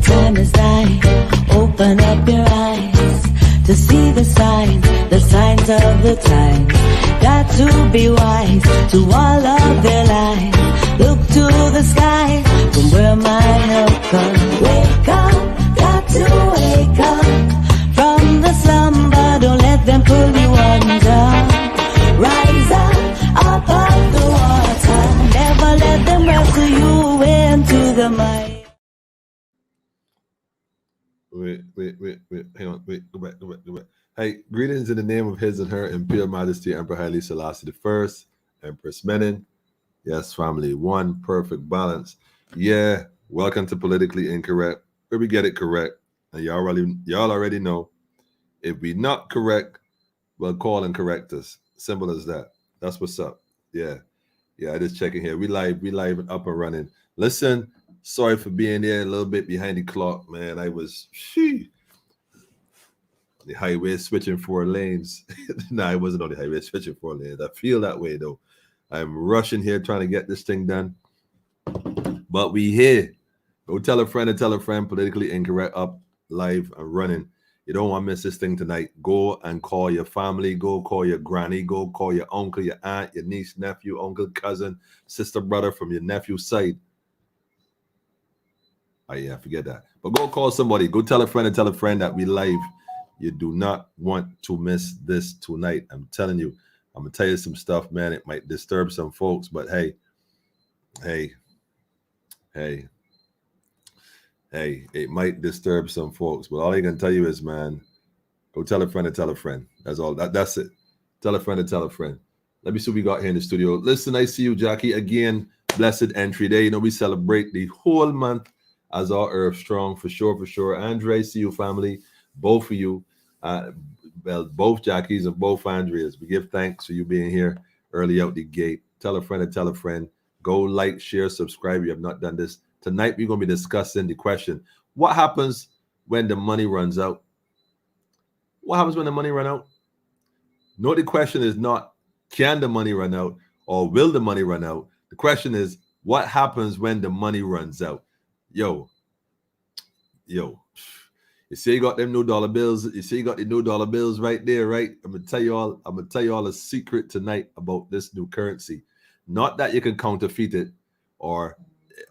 time is nigh. Open up your eyes to see the signs of the times. Got to be wise to all of their lives. Look to the sky from where my help comes. Wake up, got to wake up from the slumber. Don't let them pull you under. Rise up off the water. Never let them wrestle you into the mud. Wait, hang on, go back. Hey, greetings in the name of His and Her Imperial Majesty Emperor Haile Selassie I, Empress Menen. Yes, family, one perfect balance. Yeah, welcome to Politically Incorrect, where we get it correct. And y'all already know, if we not correct, well, call and correct us. Simple as that. That's what's up. Yeah, I just checking here. We live and up and running. Listen, sorry for being there a little bit behind the clock, man. I was the highway switching 4 lanes. No, I wasn't on the highway switching 4 lanes. I feel that way though. I'm rushing here trying to get this thing done. But we here. Go tell a friend and tell a friend. Politically Incorrect up, live and running. You don't want to miss this thing tonight. Go and call your family. Go call your granny. Go call your uncle, your aunt, your niece, nephew, uncle, cousin, sister, brother from your nephew's side. Oh yeah, forget that. But go call somebody. Go tell a friend and tell a friend that we live. You do not want to miss this tonight. I'm telling you. I'm going to tell you some stuff, man. It might disturb some folks, but hey, it might disturb some folks. But all I can tell you is, man, go tell a friend and tell a friend. That's all. That's it. Tell a friend and tell a friend. Let me see what we got here in the studio. Listen, I see you, Jackie. Again, blessed entry day. You know, we celebrate the whole month as our Earth Strong, for sure. Andre, see you, family. Both of you. Well, both Jackies and both Andreas. We give thanks for you being here early out the gate. Tell a friend and tell a friend. Go like, share, subscribe. You have not done this. Tonight, we're going to be discussing the question, what happens when the money runs out? What happens when the money run out? No, the question is not, can the money run out or will the money run out? The question is, what happens when the money runs out? Yo. You see, you got them new dollar bills. You see, you got the new dollar bills right there, right? I'm gonna tell you all a secret tonight about this new currency. Not that you can counterfeit it, or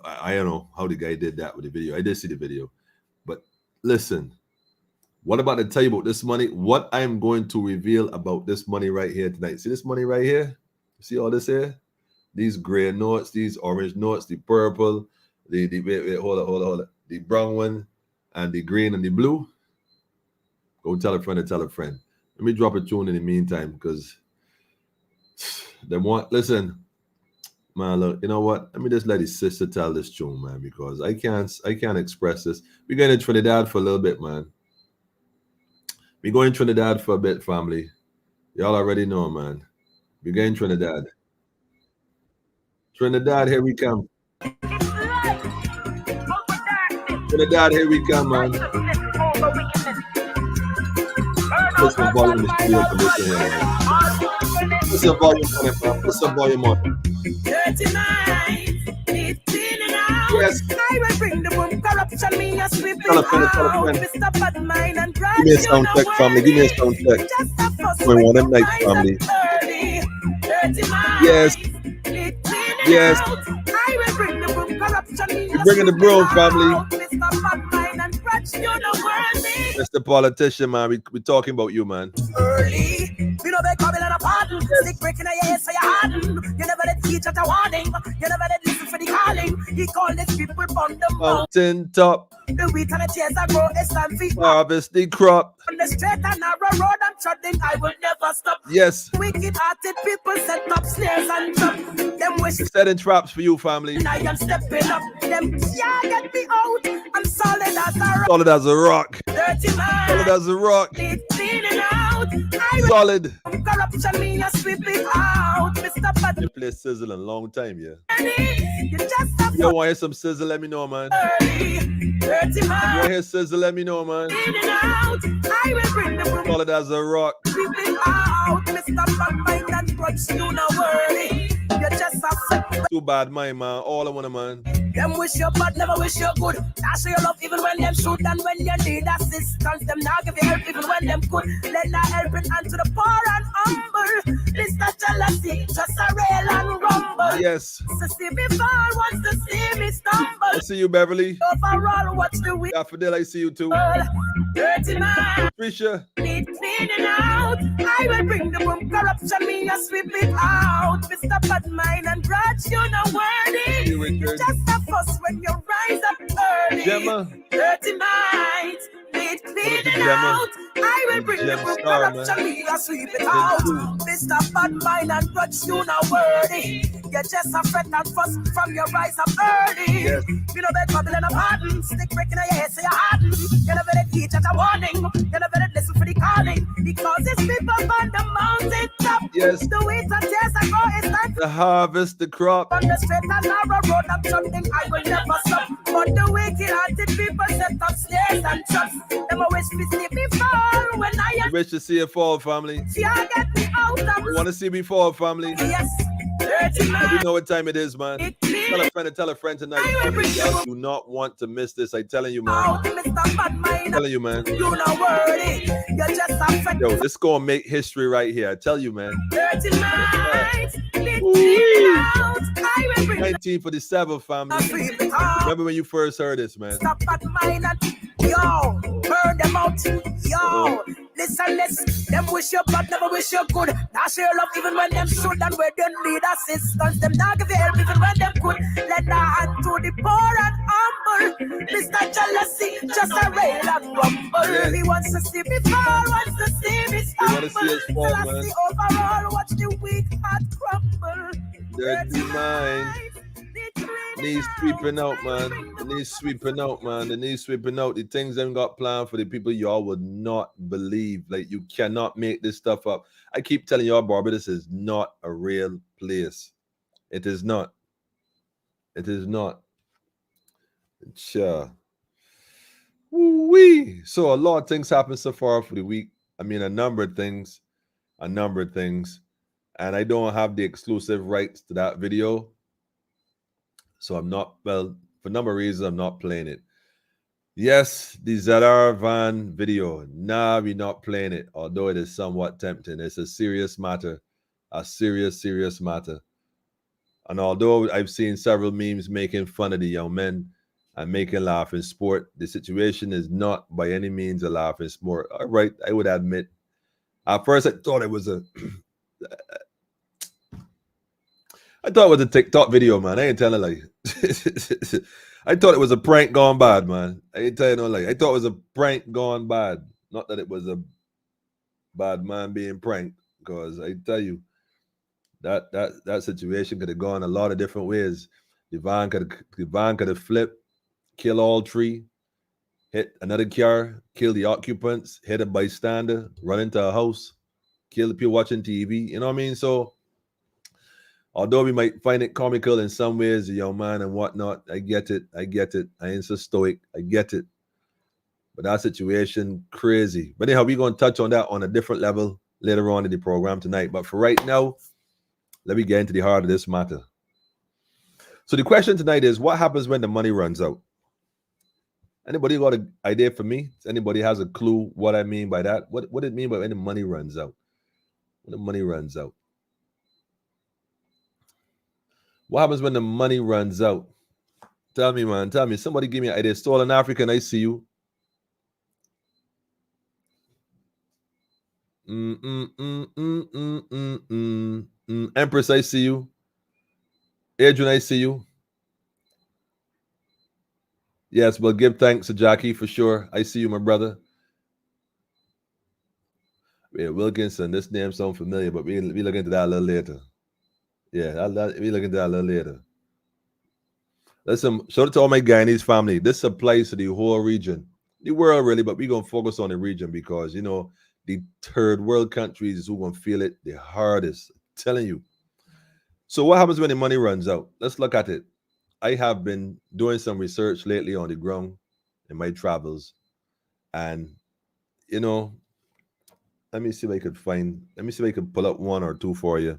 I don't know how the guy did that with the video. I did see the video, but listen, what about to tell you about this money? What I'm going to reveal about this money right here tonight. See this money right here? See all this here? These gray notes, these orange notes, the purple, hold on, the brown one. And the green and the blue. Go tell a friend and tell a friend. Let me drop a tune in the meantime, because listen, man, look, you know what? Let me just let his sister tell this tune, man, because I can't express this. We're going to Trinidad for a little bit, man. We're going to Trinidad for a bit, family. Y'all already know, man. We're going to Trinidad. Trinidad, here we come. Trinidad, here we come, man. Put some volume in the studio for this here, man. Put some volume on it, man. Put some volume on. 39, 18 and out. Yes. I will bring the boom corruption, me a sweep Tell a friend, tell a friend. Mr. Badmine and Give me a sound check, family. Give me a sound check. We want them nights, family. 39, Yes. 18 Yes. I will bring the boom corruption. You're bringing the broom, family. Mr. Badmine and Crutch, you know worthy. Mr. Politician, man. We talking about you, man. Early, you know they coming on a pardon. Stick breaking a yes, so you harden. You never let teach at a warning. You never let listen for the calling. He called these people on the mountain top. The wheat and the tears I grow, it's time for harvest the crop. On the straight and narrow road I'm treading, I will never stop. Yes. Wicked-hearted people set up snares and traps. Them wish setting traps for you, family. And I am stepping up. Them can't get me out. I'm solid as a rock. Solid as a rock. Dirty man. Solid as a rock. Cleaning out. Solid. Corruption me a sweep it out. Mr. Bad. You play sizzle in a long time, yeah. You just have you want to hear some sizzle? Let me know, man. Dirty man. You want to hear sizzle? Let me know, man. Cleaning out. I will bring the room. Solid as a rock. Sweep it out. Mr. Bad mind and grudge. You know worry. You just have too bad, man. All I want, man. Them wish you bad, never wish you good. Now show your love even when them should, and when you need assistance, them now give you help even when them could. Let not help it unto the poor and humble. This not jealousy, just a rail and rumble. Yes. To see me fall, wants to see me stumble. I see you, Beverly. Overall, watch the week. Yeah, Fidel, I see you too. Dirty man. Patricia. Need cleaning out. I will bring the boom corruption, me a sweep it out. Mr. Bad Mind and grudge, you know worthy. You just a fuss when you rise up early. Gemma. Dirty mind. Need cleaning out. I will bring the boom corruption, me a sweep it out. Mr. Bad Mind and grudge, you know worthy. You just a fret and fuss from your rise up early. Yes. You know bed bubble and a pardon. Stick breaking your head, so you harden. You never let teach at a warning. You never let listen for the calling. Because it's people on the mountain top. Yes. The winter tears I go, it's time to harvest the crop. On the straight and narrow road, I'm something I will never stop. But the wicked-hearted people set up snares and traps. Them always see me fall when I am. Wish to see it fall, family. See, I get me out of. You want to see me fall, family? Yes. Dirty man. You know what time it is, man. Tell a friend tonight. I do not want to miss this. I'm telling you, man. I'm telling you, man. You know worthy. You just a friend. Yo, this gonna make history right here. I tell you, man. Dirty man. 1947, family. Remember when you first heard this, man? Stop at mine and yo, burn them out. Yo, listen, them wish you bad, never wish you good. Now share love even when them should, and where they need assistance, them not give you help even when them could. Let the hand to the poor and humble. Mr. Jealousy, just a rail and rumble. Yes. He wants to see me fall, wants to see me stumble. Jealousy overall, watch the weak heart crumble. Dirty mind. Knees sweeping out, man. The knees sweeping out, man. The knees sweeping out. The things them got planned for the people y'all would not believe. Like, you cannot make this stuff up. I keep telling y'all, Barbados is not a real place. It is not. It is not. Sure. Woo-wee. So a lot of things happened so far for the week. I mean, a number of things. And I don't have the exclusive rights to that video. So I'm not, well, for a number of reasons, I'm not playing it. Yes, the ZR van video. Nah, we're not playing it, although it is somewhat tempting. It's a serious matter. A serious matter. And although I've seen several memes making fun of the young men and making laughing sport, the situation is not by any means a laughing sport. All right, I would admit. At first, I thought it was a... I thought it was a TikTok video, man. I ain't telling a lie. I thought it was a prank gone bad, man. I ain't telling no lie. I thought it was a prank gone bad. Not that it was a bad man being pranked, because I tell you, that situation could have gone a lot of different ways. The van could have flipped, kill all three, hit another car, kill the occupants, hit a bystander, run into a house, kill the people watching TV. You know what I mean? So, although we might find it comical in some ways, the young man and whatnot, I get it. I ain't so stoic. I get it. But that situation, crazy. But anyhow, we're going to touch on that on a different level later on in the program tonight. But for right now, let me get into the heart of this matter. So the question tonight is, what happens when the money runs out? Anybody got an idea for me? Anybody has a clue what I mean by that? What it mean by when the money runs out? When the money runs out. What happens when the money runs out? Tell me, man. Tell me. Somebody give me an idea. Stolen African, I see you. Empress, I see you. Adrian, I see you. Yes, well, give thanks to Jackie for sure. I see you, my brother. Yeah, Wilkinson, this name sounds familiar, but we look into that a little later. Yeah, we look into that a little later. Listen, shout out to all my Guyanese family. This applies to the whole region, the world really, but we're going to focus on the region because, you know, the third world countries is who going to feel it the hardest. I'm telling you. So what happens when the money runs out? Let's look at it. I have been doing some research lately on the ground in my travels. And, you know, let me see if I could pull up one or two for you.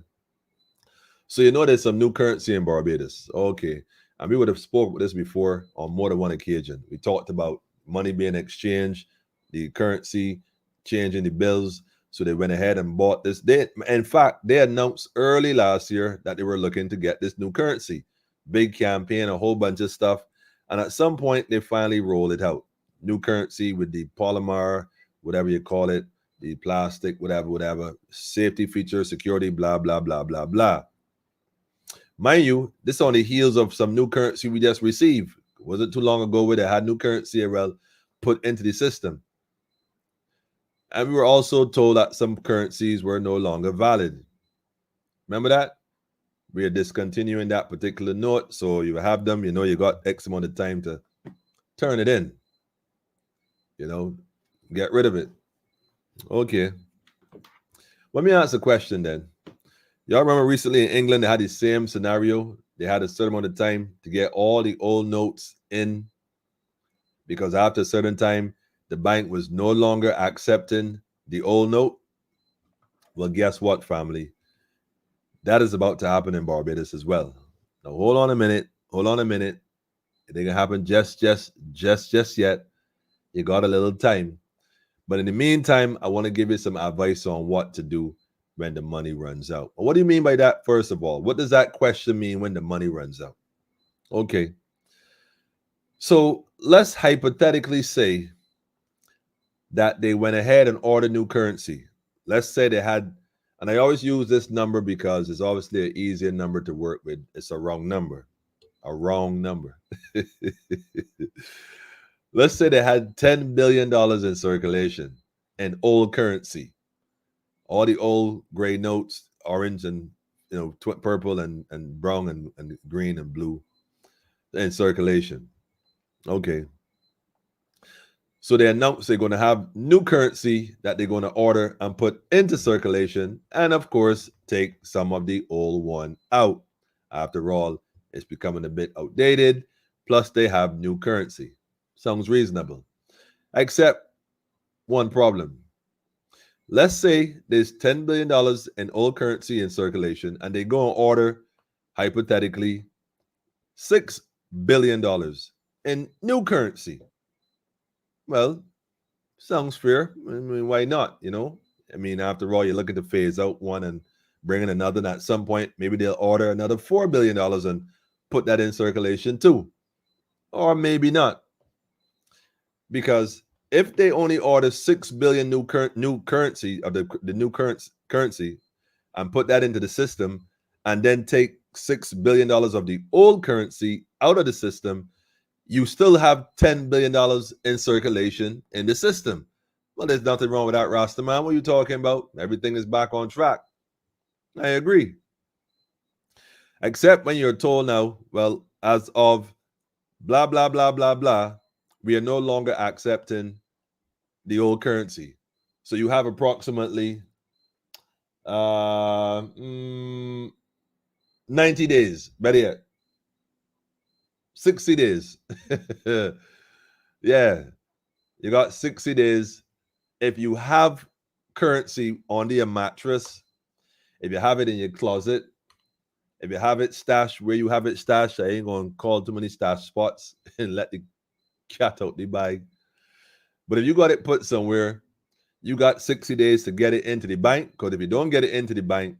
So you know there's some new currency in Barbados. Okay. And we would have spoke with this before on more than one occasion. We talked about money being exchanged, the currency, changing the bills. So they went ahead and bought this. In fact, they announced early last year that they were looking to get this new currency. Big campaign, a whole bunch of stuff. And at some point, they finally rolled it out. New currency with the polymer, whatever you call it, the plastic, whatever, safety feature, security, blah, blah, blah, blah, blah. Mind you, this on the heels of some new currency we just received. It wasn't too long ago where they had new currency put into the system. And we were also told that some currencies were no longer valid. Remember that? We are discontinuing that particular note. So you have them, you got X amount of time to turn it in. Get rid of it. Okay. Let me ask a question then. Y'all remember recently in England, they had the same scenario. They had a certain amount of time to get all the old notes in, because after a certain time, the bank was no longer accepting the old note. Well, guess what, family? That is about to happen in Barbados as well. Now, hold on a minute. It ain't gonna happen just yet. You got a little time. But in the meantime, I want to give you some advice on what to do when the money runs out. What do you mean by that, first of all? What does that question mean, when the money runs out? Okay. So let's hypothetically say that they went ahead and ordered new currency. Let's say they had, and I always use this number because it's obviously an easier number to work with. It's a wrong number. Let's say they had $10 billion in circulation in old currency. All the old gray notes, orange and purple and brown and green and blue in circulation. Okay. So they announced they're going to have new currency that they're going to order and put into circulation, and of course take some of the old one out. After all, it's becoming a bit outdated. Plus they have new currency. Sounds reasonable. Except one problem. Let's say there's $10 billion in old currency in circulation, and they go and order, hypothetically, $6 billion in new currency. Well, sounds fair. I mean, why not? After all, you're looking to phase out one and bring in another. And at some point, maybe they'll order another $4 billion and put that in circulation too. Or maybe not. Because if they only order 6 billion new currency of the new currency and put that into the system, and then take $6 billion of the old currency out of the system, you still have $10 billion in circulation in the system. Well, there's nothing wrong with that, Rastaman. What are you talking about? Everything is back on track. I agree. Except when you're told now, well, as of blah, blah, blah, blah, blah, we are no longer accepting the old currency. So you have approximately 90 days, better yet, 60 days. Yeah, you got 60 days. If you have currency under your mattress, if you have it in your closet, if you have it stashed where you have it stashed, I ain't going to call too many stash spots and let the cat out the bag. But if you got it put somewhere, you got 60 days to get it into the bank. Because if you don't get it into the bank,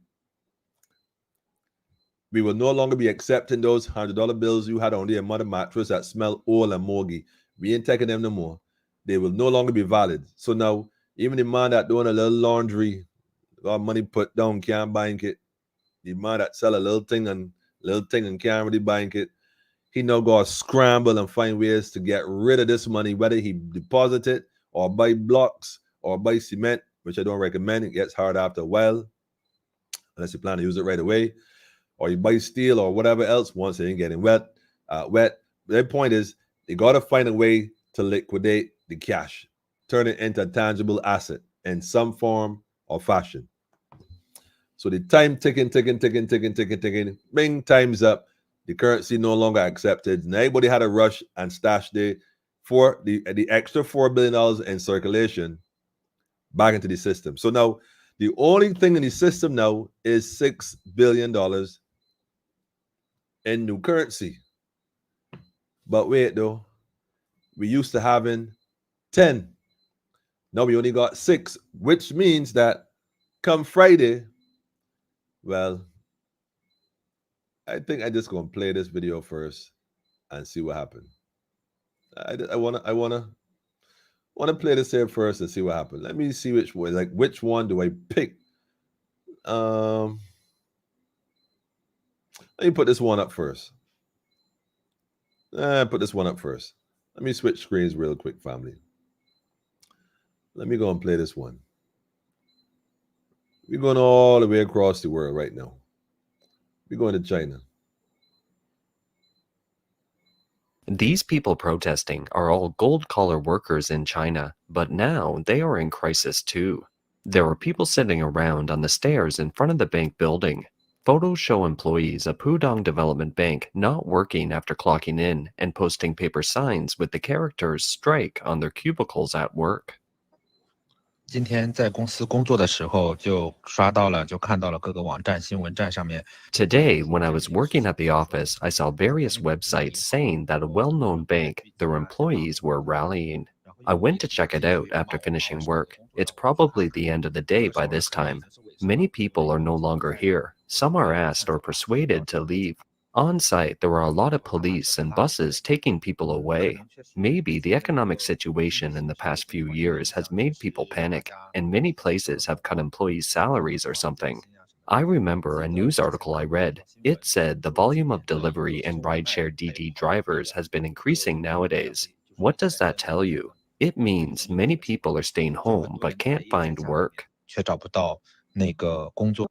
we will no longer be accepting those $100 bills you had on your mother mattress that smell old and moggy. We ain't taking them no more. They will no longer be valid. So now, even the man that doing a little laundry, got money put down, can't bank it. The man that sell a little thing and can't really bank it. He now got to scramble and find ways to get rid of this money, whether he deposit it or buy blocks or buy cement, which I don't recommend. It gets hard after a while, unless you plan to use it right away. Or you buy steel or whatever else once it ain't getting wet. Their point is, they got to find a way to liquidate the cash, turn it into a tangible asset in some form or fashion. So the time ticking. Bing, time's up. The currency no longer accepted. Now everybody had a rush and stash the extra $4 billion in circulation back into the system. So now the only thing in the system now is $6 billion in new currency. But wait though, we used to having 10. Now we only got 6, which means that come Friday, well, I think I just gonna play this video first and see what happens. I wanna play this here first and see what happens. Let me see which one do I pick. Let me put this one up first. Put this one up first. Let me switch screens real quick, family. Let me go and play this one. We're going all the way across the world right now. We're going to China. These people protesting are all gold-collar workers in China, but now they are in crisis too. There are people sitting around on the stairs in front of the bank building. Photos show employees of Pudong Development Bank not working after clocking in and posting paper signs with the characters "strike" on their cubicles at work. 今天在公司工作的时候，就看到了各个网站、新闻站上面。 Today, when I was working at the office, I saw various websites saying that a well-known bank, their employees were rallying. I went to check it out after finishing work. It's probably the end of the day by this time. Many people are no longer here. Some are asked or persuaded to leave. On site, there are a lot of police and buses taking people away. Maybe the economic situation in the past few years has made people panic, and many places have cut employees' salaries or something. I remember a news article I read. It said the volume of delivery and rideshare DD drivers has been increasing nowadays. What does that tell you? It means many people are staying home but can't find work. 却找不到那个工作。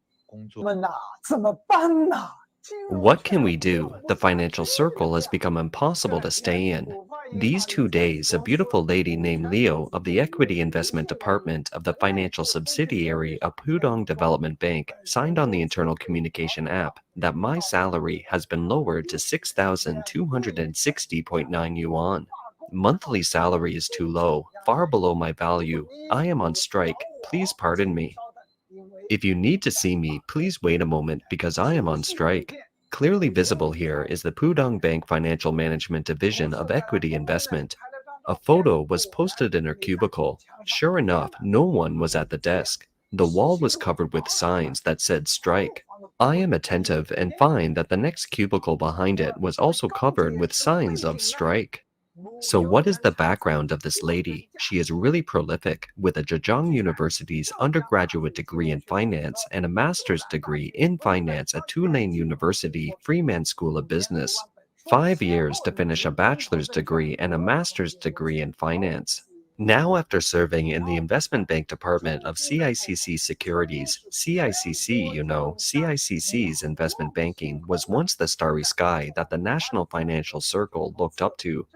What can we do? The financial circle has become impossible to stay in. These 2 days, a beautiful lady named Leo of the Equity Investment Department of the financial subsidiary of Pudong Development Bank signed on the internal communication app that my salary has been lowered to 6,260.9 yuan. Monthly salary is too low, far below my value. I am on strike. Please pardon me. If you need to see me, please wait a moment because I am on strike. Clearly visible here is the Pudong Bank Financial Management Division of Equity Investment. A photo was posted in her cubicle. Sure enough, no one was at the desk. The wall was covered with signs that said strike. I am attentive and find that the next cubicle behind it was also covered with signs of strike. So what is the background of this lady? She is really prolific, with a Zhejiang University's undergraduate degree in finance and a master's degree in finance at Tulane University Freeman School of Business. 5 years to finish a bachelor's degree and a master's degree in finance. Now, after serving in the investment bank department of CICC Securities, CICC, CICC's investment banking was once the starry sky that the national financial circle looked up to.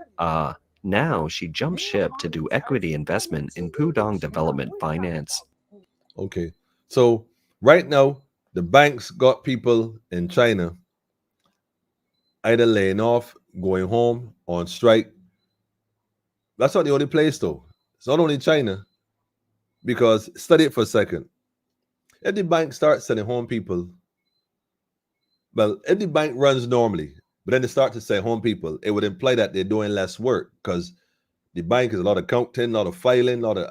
Now she jumped ship to do equity investment in Pudong Development Finance. Okay, so right now, the banks got people in China either laying off, going home, on strike. That's not the only place, though. It's not only China, because study it for a second. If the bank starts sending home people, well, if the bank runs normally, but then they start to say home people, it would imply that they're doing less work because the bank is a lot of counting, a lot of filing, a lot of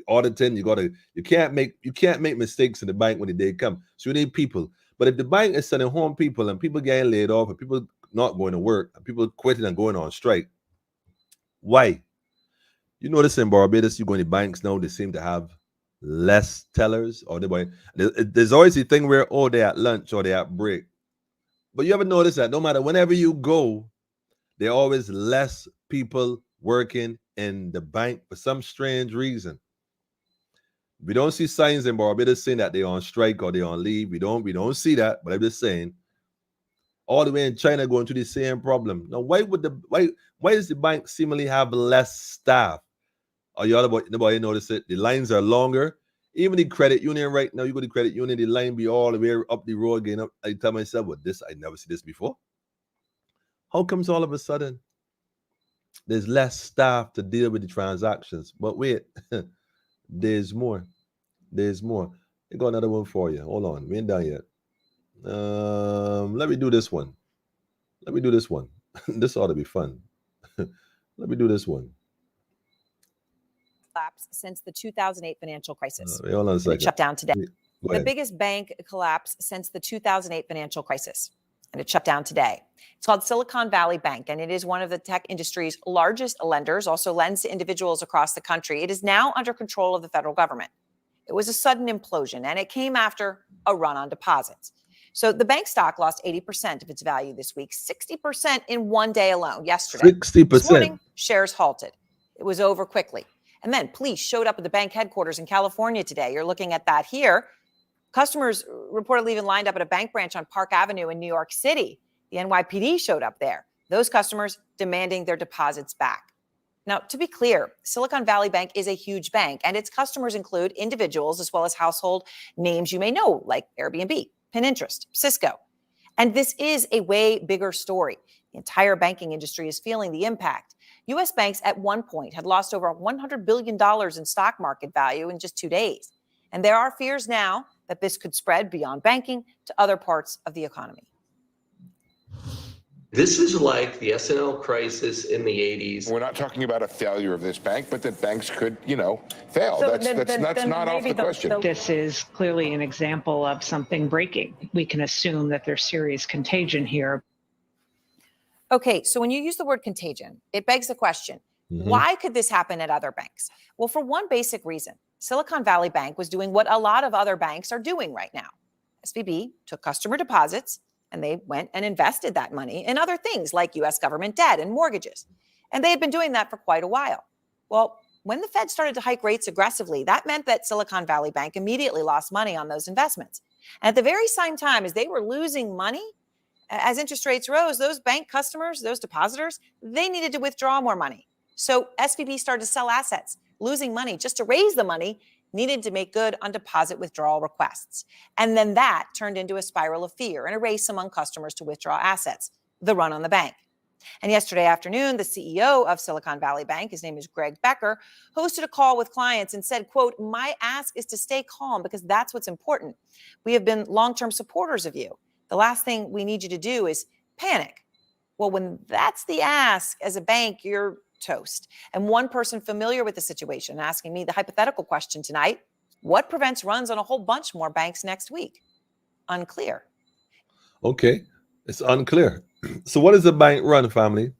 auditing. You can't make mistakes in the bank when the day comes. So you need people. But if the bank is sending home people and people getting laid off and people not going to work and people quitting and going on strike, why? You notice in Barbados, you go in the banks now, they seem to have less tellers, or there's always the thing where, oh, they're at lunch or they're at break. But you ever notice that no matter whenever you go, there are always less people working in the bank for some strange reason. We don't see signs in Barbados saying that they're on strike or they're on leave. We don't see that, but I'm just saying, all the way in China going through the same problem. Now, why does the bank seemingly have less staff? Or nobody notice it? The lines are longer. Even the credit union right now, you go to the credit union, the line be all the way up the road again. I tell myself, well, I never see this before. How comes all of a sudden there's less staff to deal with the transactions? But wait, there's more. There's more. I got another one for you. Hold on, we ain't done yet. Let me do this one. This ought to be fun. Let me do this one. Collapse since the 2008 financial crisis. Hold on a second. It shut down today. Go The ahead. biggest bank collapse since the 2008 financial crisis, and it shut down today. It's called Silicon Valley Bank, and it is one of the tech industry's largest lenders, also lends to individuals across the country. It is now under control of the federal government. It was a sudden implosion, and it came after a run on deposits. So the bank stock lost 80% of its value this week, 60% in one day alone, yesterday. 60%. This morning, shares halted. It was over quickly. And then police showed up at the bank headquarters in California today. You're looking at that here. Customers reportedly even lined up at a bank branch on Park Avenue in New York City. The NYPD showed up there. Those customers demanding their deposits back. Now, to be clear, Silicon Valley Bank is a huge bank, and its customers include individuals as well as household names you may know, like Airbnb, Pinterest, Cisco. And this is a way bigger story. The entire banking industry is feeling the impact. U.S. banks at one point had lost over $100 billion in stock market value in just 2 days. And there are fears now that this could spread beyond banking to other parts of the economy. This is like the S&L crisis in the 80s. We're not talking about a failure of this bank, but that banks could, fail. So That's not off the question. This is clearly an example of something breaking. We can assume that there's serious contagion here. Okay, so when you use the word contagion, it begs the question, why could this happen at other banks? Well, for one basic reason, Silicon Valley Bank was doing what a lot of other banks are doing right now. SVB took customer deposits and they went and invested that money in other things like U.S. government debt and mortgages. And they had been doing that for quite a while. Well, when the Fed started to hike rates aggressively, that meant that Silicon Valley Bank immediately lost money on those investments. And at the very same time as they were losing money, as interest rates rose, those bank customers, those depositors, they needed to withdraw more money. So SVB started to sell assets, losing money just to raise the money needed to make good on deposit withdrawal requests. And then that turned into a spiral of fear and a race among customers to withdraw assets, the run on the bank. And yesterday afternoon, the CEO of Silicon Valley Bank, his name is Greg Becker, hosted a call with clients and said, quote, "My ask is to stay calm because that's what's important. We have been long-term supporters of you. The last thing we need you to do is panic." Well, when that's the ask as a bank, you're toast. And one person familiar with the situation asking me the hypothetical question tonight, what prevents runs on a whole bunch more banks next week? Unclear. Okay, it's unclear. So what is a bank run, family?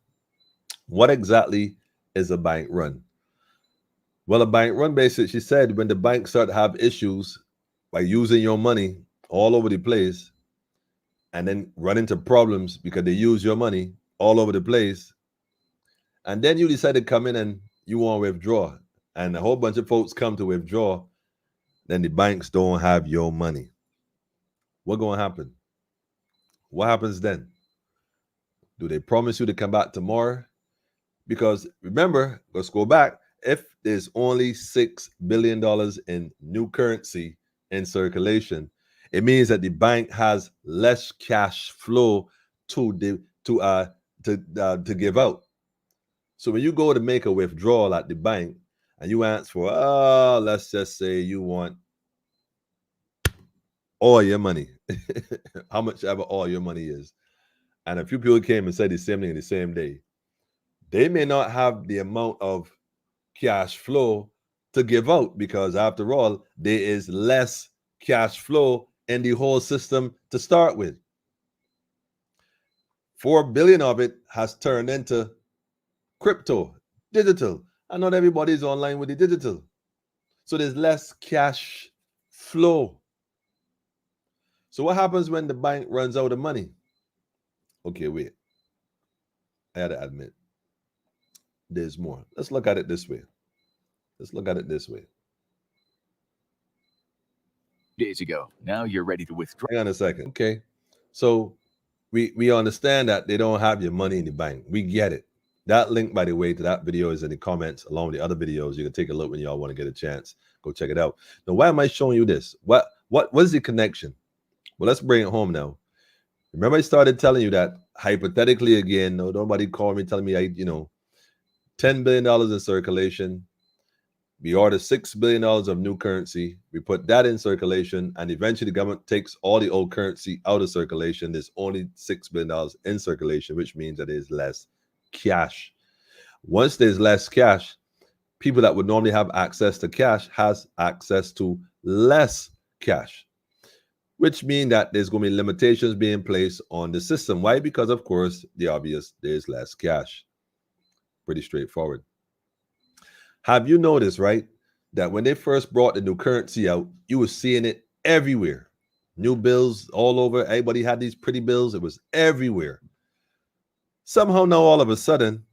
What exactly is a bank run? Well, a bank run, basically, she said, when the banks start to have issues by using your money all over the place and then run into problems because they use your money all over the place, and then you decide to come in and you want to withdraw, and a whole bunch of folks come to withdraw, then the banks don't have your money. What's going to happen? What happens then? Do they promise you to come back tomorrow? Because remember, let's go back. If there's only $6 billion in new currency in circulation, it means that the bank has less cash flow to give out. So when you go to make a withdrawal at the bank and you ask for, let's just say you want all your money, how much ever all your money is, and a few people came and said the same thing in the same day, they may not have the amount of cash flow to give out, because after all, there is less cash flow in the whole system to start with. 4 billion of it has turned into crypto, digital, and not everybody's online with the digital. So there's less cash flow. So what happens when the bank runs out of money? Okay, wait. I had to admit, there's more. Let's look at it this way. Days ago. Now you're ready to withdraw. Hang on a second. Okay. So we understand that they don't have your money in the bank. We get it. That link, by the way, to that video is in the comments along with the other videos. You can take a look when y'all want to get a chance. Go check it out. Now, why am I showing you this? What is the connection? Well, let's bring it home now. Remember, I started telling you that hypothetically again, no, nobody called me telling me $10 billion in circulation. We order $6 billion of new currency. We put that in circulation, and eventually the government takes all the old currency out of circulation. There's only $6 billion in circulation, which means that there's less cash. Once there's less cash, people that would normally have access to cash has access to less cash, which means that there's going to be limitations being placed on the system. Why? Because, of course, the obvious, there's less cash. Pretty straightforward. Have you noticed, right, that when they first brought the new currency out, you were seeing it everywhere? New bills all over. Everybody had these pretty bills. It was everywhere. Somehow now, all of a sudden,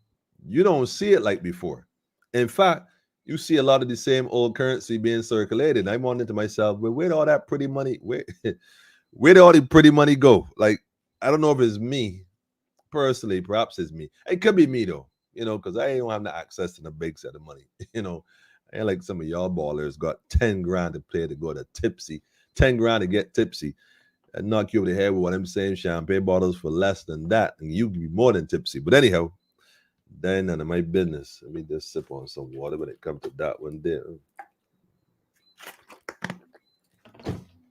you don't see it like before. In fact, you see a lot of the same old currency being circulated. I'm wondering to myself, well, where'd all that pretty money, where'd all the pretty money go? Like, I don't know if it's me personally, perhaps it's me. It could be me though, because I don't have no access to the big set of money. I ain't like some of y'all ballers got 10 grand to play to go to tipsy, 10 grand to get tipsy, and knock you over the head with what I'm saying, champagne bottles for less than that, and you can be more than tipsy. But anyhow, that ain't none of my business. Let me just sip on some water when it comes to that one there.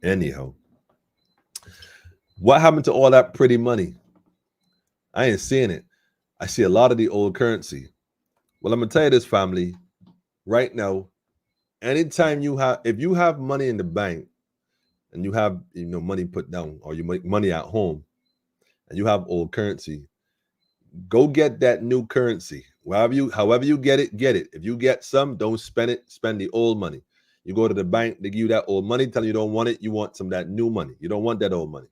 Anyhow, what happened to all that pretty money? I ain't seeing it. I see a lot of the old currency. Well, I'm gonna tell you this, family. Right now, anytime if you have money in the bank and you have money put down, or you make money at home and you have old currency, go get that new currency. However you get it, get it. If you get some, don't spend it. Spend the old money. You go to the bank, they give you that old money, tell you don't want it. You want some of that new money. You don't want that old money.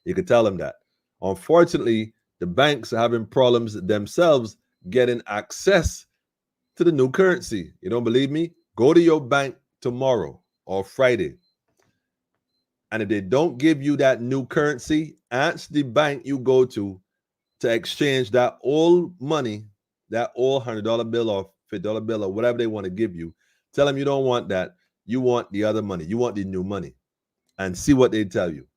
You can tell them that. Unfortunately, the banks are having problems themselves getting access to the new currency. You don't believe me? Go to your bank tomorrow or Friday. And if they don't give you that new currency, ask the bank you go to exchange that old money, that old $100 bill or $50 bill or whatever they want to give you. Tell them you don't want that. You want the other money. You want the new money. And see what they tell you.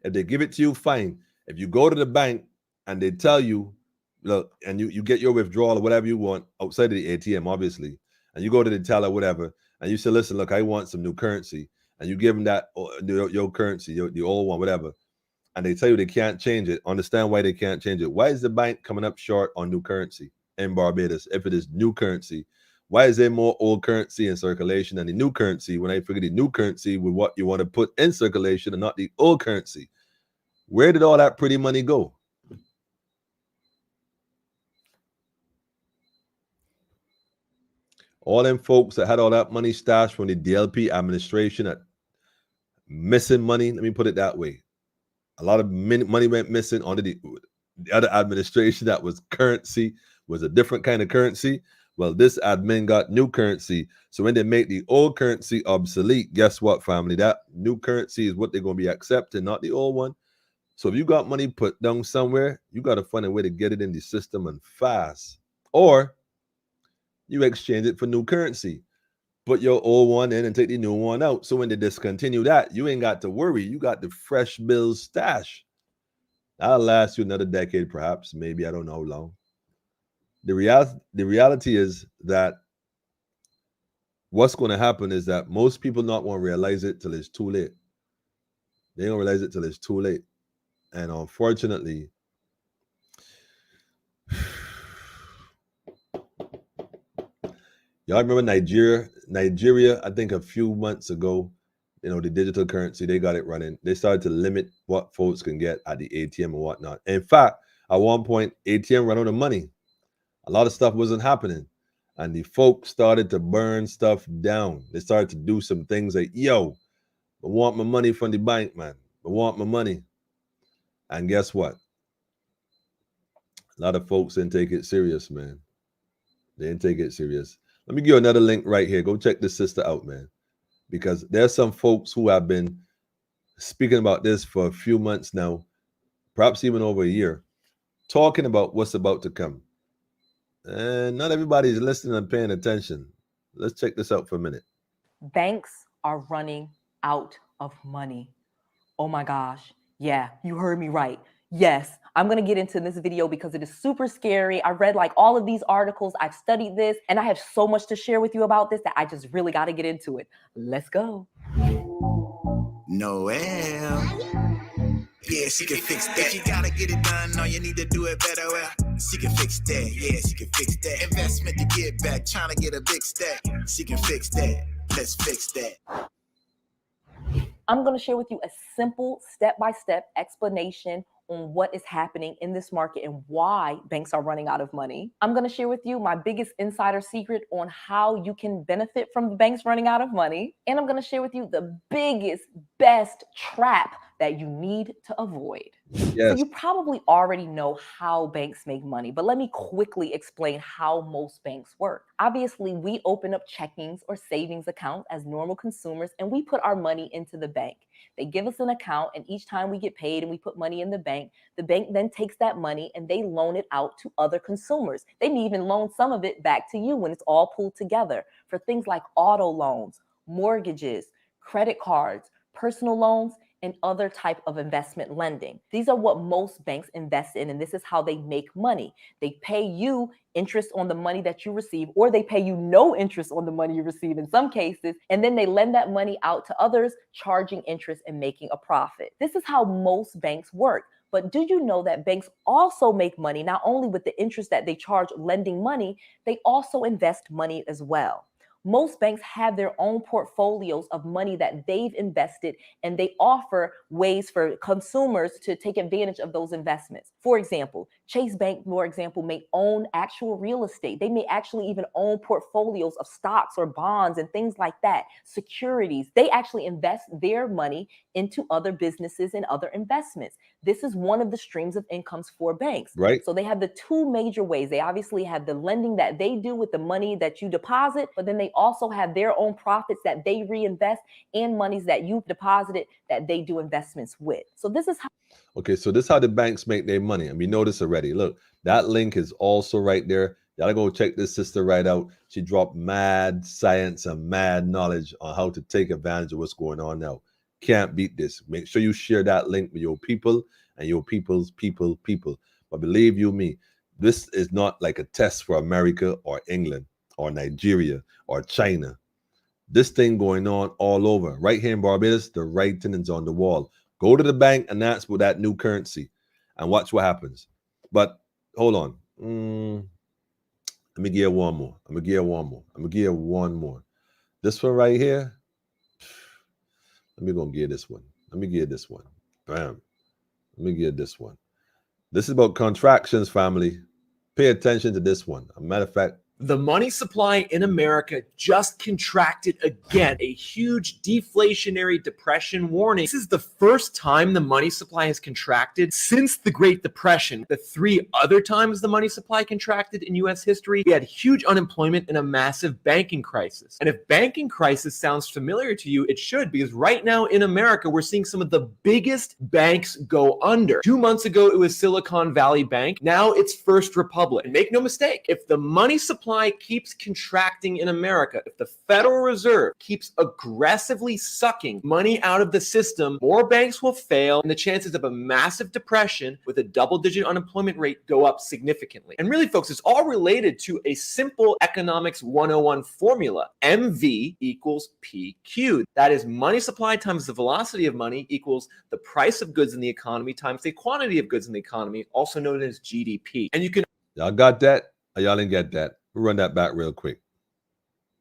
If they give it to you, fine. If you go to the bank and they tell you, look, and you get your withdrawal or whatever you want outside of the ATM, obviously, and you go to the teller, whatever, and you say, listen, look, I want some new currency. And you give them that, your currency, the old one, whatever. And they tell you they can't change it. Understand why they can't change it. Why is the bank coming up short on new currency in Barbados if it is new currency? Why is there more old currency in circulation than the new currency when I figure the new currency with what you want to put in circulation and not the old currency? Where did all that pretty money go? All them folks that had all that money stashed from the DLP administration at missing money, let me put it that way. A lot of money went missing under the other administration that was currency, was a different kind of currency. Well, this admin got new currency. So when they make the old currency obsolete, guess what, family? That new currency is what they're going to be accepting, not the old one. So if you got money put down somewhere, you got to find a way to get it in the system and fast. Or you exchange it for new currency. Put your old one in and take the new one out. So when they discontinue that, you ain't got to worry. You got the fresh bills stash. That'll last you another decade, perhaps. Maybe, I don't know how long. The reality is that what's going to happen is that most people not going to realize it till it's too late. They don't realize it till it's too late. And unfortunately, y'all remember Nigeria, I think a few months ago, the digital currency, they got it running. They started to limit what folks can get at the ATM and whatnot. In fact, at one point, ATM ran out of money. A lot of stuff wasn't happening. And the folks started to burn stuff down. They started to do some things like, yo, I want my money from the bank, man. I want my money. And guess what? A lot of folks didn't take it serious, man. They didn't take it serious. Let me give you another link right here. Go check this sister out, man. Because there's some folks who have been speaking about this for a few months now, perhaps even over a year, talking about what's about to come. And not everybody's listening and paying attention. Let's check this out for a minute. Banks are running out of money. Oh my gosh. Yeah, you heard me right. Yes, I'm going to get into this video because it is super scary. I read like all of these articles. I've studied this and I have so much to share with you about this that I just really got to get into it. Let's go. Noel. Yeah, she can fix that. You gotta get it done, or you need to do it better. Well, she can fix that. Yeah, she can fix that. Investment to get back, trying to get a big stack. She can fix that. Let's fix that. I'm going to share with you a simple step-by-step explanation on what is happening in this market and why banks are running out of money. I'm going to share with you my biggest insider secret on how you can benefit from the banks running out of money. And I'm going to share with you the biggest, best trap that you need to avoid. Yes. So you probably already know how banks make money, but let me quickly explain how most banks work. Obviously, we open up checkings or savings accounts as normal consumers, and we put our money into the bank. They give us an account, and each time we get paid and we put money in the bank then takes that money and they loan it out to other consumers. They may even loan some of it back to you when it's all pulled together for things like auto loans, mortgages, credit cards, personal loans, and other type of investment lending. These are what most banks invest in, and this is how they make money. They pay you interest on the money that you receive, or they pay you no interest on the money you receive in some cases, and then they lend that money out to others, charging interest and making a profit. This is how most banks work. But do you know that banks also make money not only with the interest that they charge lending money, they also invest money as well. Most banks have their own portfolios of money that they've invested, and they offer ways for consumers to take advantage of those investments. For example, Chase Bank, for example, may own actual real estate. They may actually even own portfolios of stocks or bonds and things like that, securities. They actually invest their money into other businesses and other investments. This is one of the streams of incomes for banks. Right. So they have the two major ways. They obviously have the lending that they do with the money that you deposit, but then they also have their own profits that they reinvest and monies that you've deposited that they do investments with. So this is how. Okay, so this is how the banks make their money. And we know this already. Look, that link is also right there. Y'all go check this sister right out. She dropped mad science and mad knowledge on how to take advantage of what's going on now. Can't beat this. Make sure you share that link with your people and your people's people. But believe you me, this is not like a test for America or England or Nigeria or China. This thing going on all over. Right here in Barbados, the writing is on the wall. Go to the bank and ask for that new currency and watch what happens. But hold on. Let me give you one more. This one right here. Let me go and give this one. Bam. Let me give this one. This is about contractions, family. Pay attention to this one. As a matter of fact, the money supply in America just contracted again, a huge deflationary depression warning. This is the first time the money supply has contracted since the Great Depression. The three other times the money supply contracted in US history, we had huge unemployment and a massive banking crisis. And if banking crisis sounds familiar to you, it should, because right now in America, we're seeing some of the biggest banks go under. 2 months ago, it was Silicon Valley Bank. Now it's First Republic. And make no mistake, if the money supply keeps contracting in America, if the Federal Reserve keeps aggressively sucking money out of the system, more banks will fail and the chances of a massive depression with a double-digit unemployment rate go up significantly. And really, folks, it's all related to a simple economics 101 formula. MV equals PQ. That is money supply times the velocity of money equals the price of goods in the economy times the quantity of goods in the economy, also known as GDP. And you can... Y'all got that? Or y'all didn't get that? We'll run that back real quick.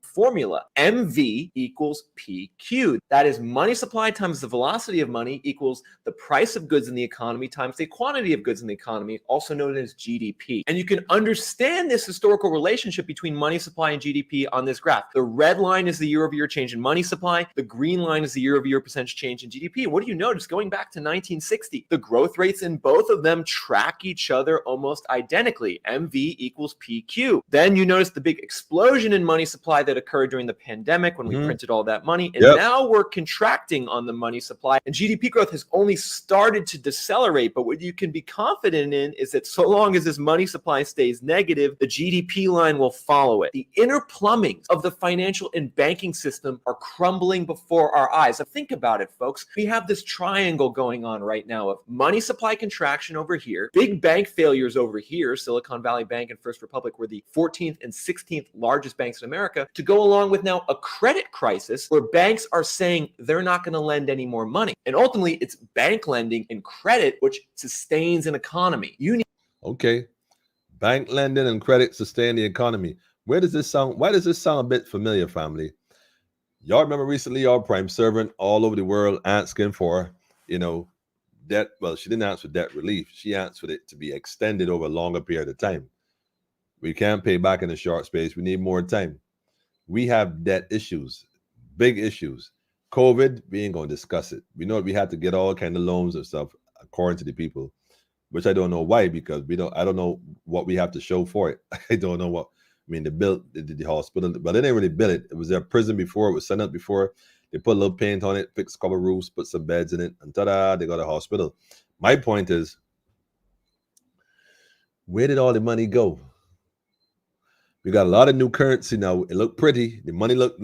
Formula MV equals PQ. That is money supply times the velocity of money equals the price of goods in the economy times the quantity of goods in the economy, also known as GDP. And you can understand this historical relationship between money supply and GDP on this graph. The red line is the year-over-year change in money supply. The green line is the year-over-year percentage change in GDP. What do you notice? Going back to 1960, the growth rates in both of them track each other almost identically. MV equals PQ. Then you notice the big explosion in money supply that occurred during the pandemic when we Mhm. printed all that money. And Yep. now we're contracting on the money supply. And GDP growth has only started to decelerate. But what you can be confident in is that so long as this money supply stays negative, the GDP line will follow it. The inner plumbings of the financial and banking system are crumbling before our eyes. Think about it, folks. We have this triangle going on right now of money supply contraction over here, big bank failures over here. Silicon Valley Bank and First Republic were the 14th and 16th largest banks in America, to go along with now a credit crisis where banks are saying they're not going to lend any more money. And ultimately, it's bank lending and credit which sustains an economy. You need Okay. Bank lending and credit sustain the economy. Why does this sound a bit familiar, family? Y'all remember recently our prime servant all over the world asking for, debt. Well, she didn't ask for debt relief. She asked for it to be extended over a longer period of time. We can't pay back in a short space. We need more time. We have debt issues, big issues. COVID, we ain't going to discuss it. We know we had to get all kind of loans and stuff according to the people, which I don't know why, because I don't know what we have to show for it. I don't know what. I mean, they built the hospital, but they didn't really build it. It was their prison before. It was set up before. They put a little paint on it, fixed a couple of roofs, put some beds in it, and ta-da, they got a hospital. My point is, where did all the money go? We got a lot of new currency now. It looked pretty. The money looked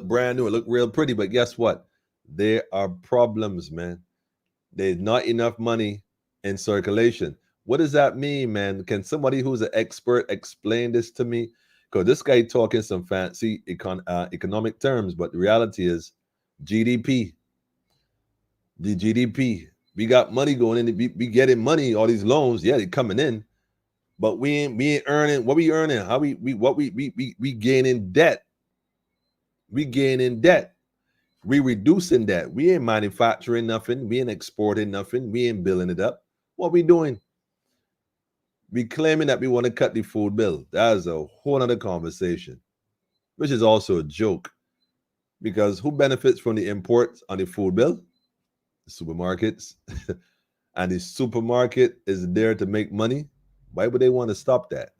brand new. It looked real pretty. But guess what? There are problems, man. There's not enough money in circulation. What does that mean, man? Can somebody who's an expert explain this to me? Because this guy talking some fancy economic terms, but the reality is GDP. The GDP. We got money going in. We getting money. All these loans, yeah, they're coming in, but we ain't earning. What we earning? How we gaining debt? We gaining debt. We reducing debt. We ain't manufacturing nothing. We ain't exporting nothing. We ain't building it up. What we doing? We claiming that we want to cut the food bill. That is a whole other conversation, which is also a joke, because who benefits from the imports on the food bill? The supermarkets. And the supermarket is there to make money. Why would they want to stop that?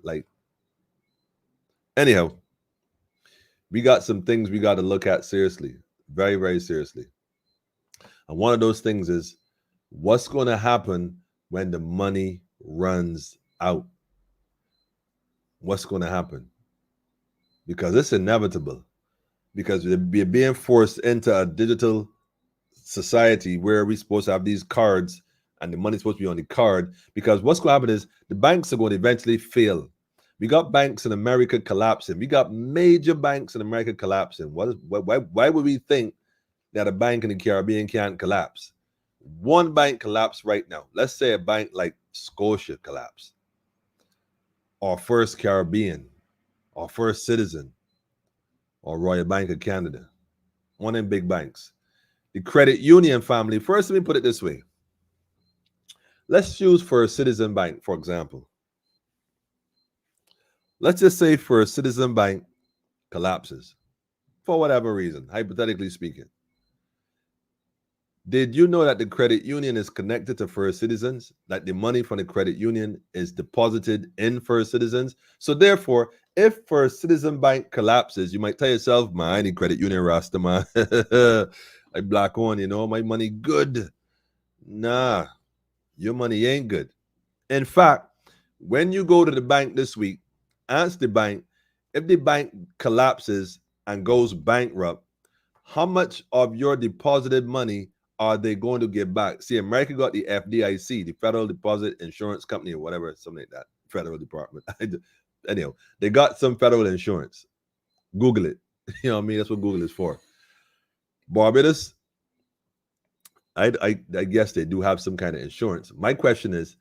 Anyhow, we got some things we got to look at seriously, very, very seriously. And one of those things is, what's going to happen when the money runs out? What's going to happen? Because it's inevitable. Because we're being forced into a digital society where we're supposed to have these cards and the money's supposed to be on the card. Because what's going to happen is the banks are going to eventually fail. We got banks in America collapsing. We got major banks in America collapsing. Why would we think that a bank in the Caribbean can't collapse? One bank collapsed right now. Let's say a bank like Scotia collapsed, or First Caribbean, or First Citizen, or Royal Bank of Canada. One of them big banks. The credit union family. First, let me put it this way. Let's use First Citizen Bank, for example. Let's just say First Citizen Bank collapses for whatever reason, hypothetically speaking. Did you know that the credit union is connected to First Citizens? That the money from the credit union is deposited in First Citizens? So therefore, if First Citizen Bank collapses, you might tell yourself, man, I need credit union Rasta, man. I black on, my money good. Nah, your money ain't good. In fact, when you go to the bank this week, ask the bank, if the bank collapses and goes bankrupt, how much of your deposited money are they going to get back? See, America got the FDIC, the Federal Deposit Insurance Company, or whatever, something like that, federal department. Anyhow, they got some federal insurance. Google it. You know what I mean? That's what Google is for. Barbados, I guess they do have some kind of insurance. My question is,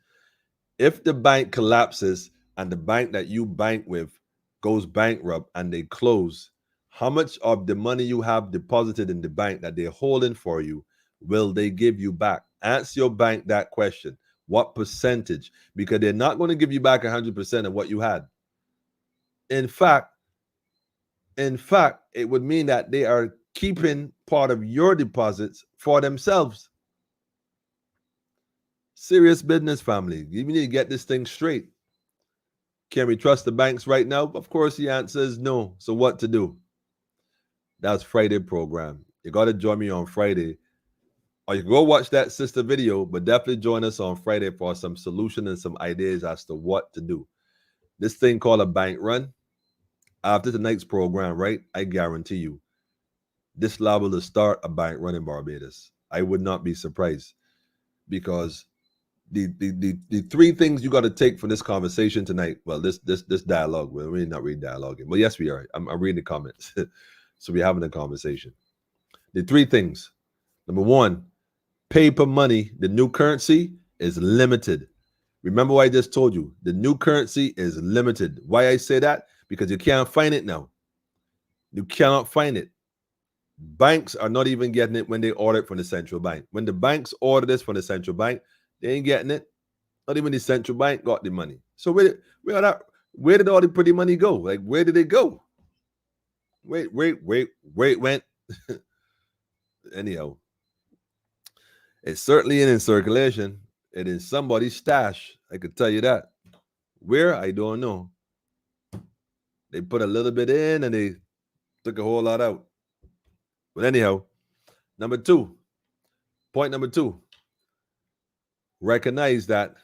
if the bank collapses and the bank that you bank with goes bankrupt and they close, how much of the money you have deposited in the bank that they're holding for you will they give you back? Answer your bank that question. What percentage? Because they're not going to give you back 100% of what you had. In fact, it would mean that they are keeping part of your deposits for themselves. Serious business, family. You need to get this thing straight. Can we trust the banks right now? Of course, the answer is no. So what to do? That's Friday program. You got to join me on Friday. Or you can go watch that sister video, but definitely join us on Friday for some solution and some ideas as to what to do. This thing called a bank run, after tonight's program, right? I guarantee you, this liable to start a bank run in Barbados. I would not be surprised, because the three things you got to take from this conversation tonight. Well, this dialogue. We're really not reading dialogue, but yes, we are. I'm reading the comments, so we're having a conversation. The three things. Number one, paper money, the new currency, is limited. Remember what I just told you. The new currency is limited. Why I say that? Because you can't find it now. You cannot find it. Banks are not even getting it when they order it from the central bank. When the banks order this from the central bank, they ain't getting it. Not even the central bank got the money. So where did all the pretty money go? Like, where did it go? Where it went? Anyhow, it's certainly in circulation. It is somebody's stash. I could tell you that. Where? I don't know. They put a little bit in and they took a whole lot out. But anyhow, point number two, recognize that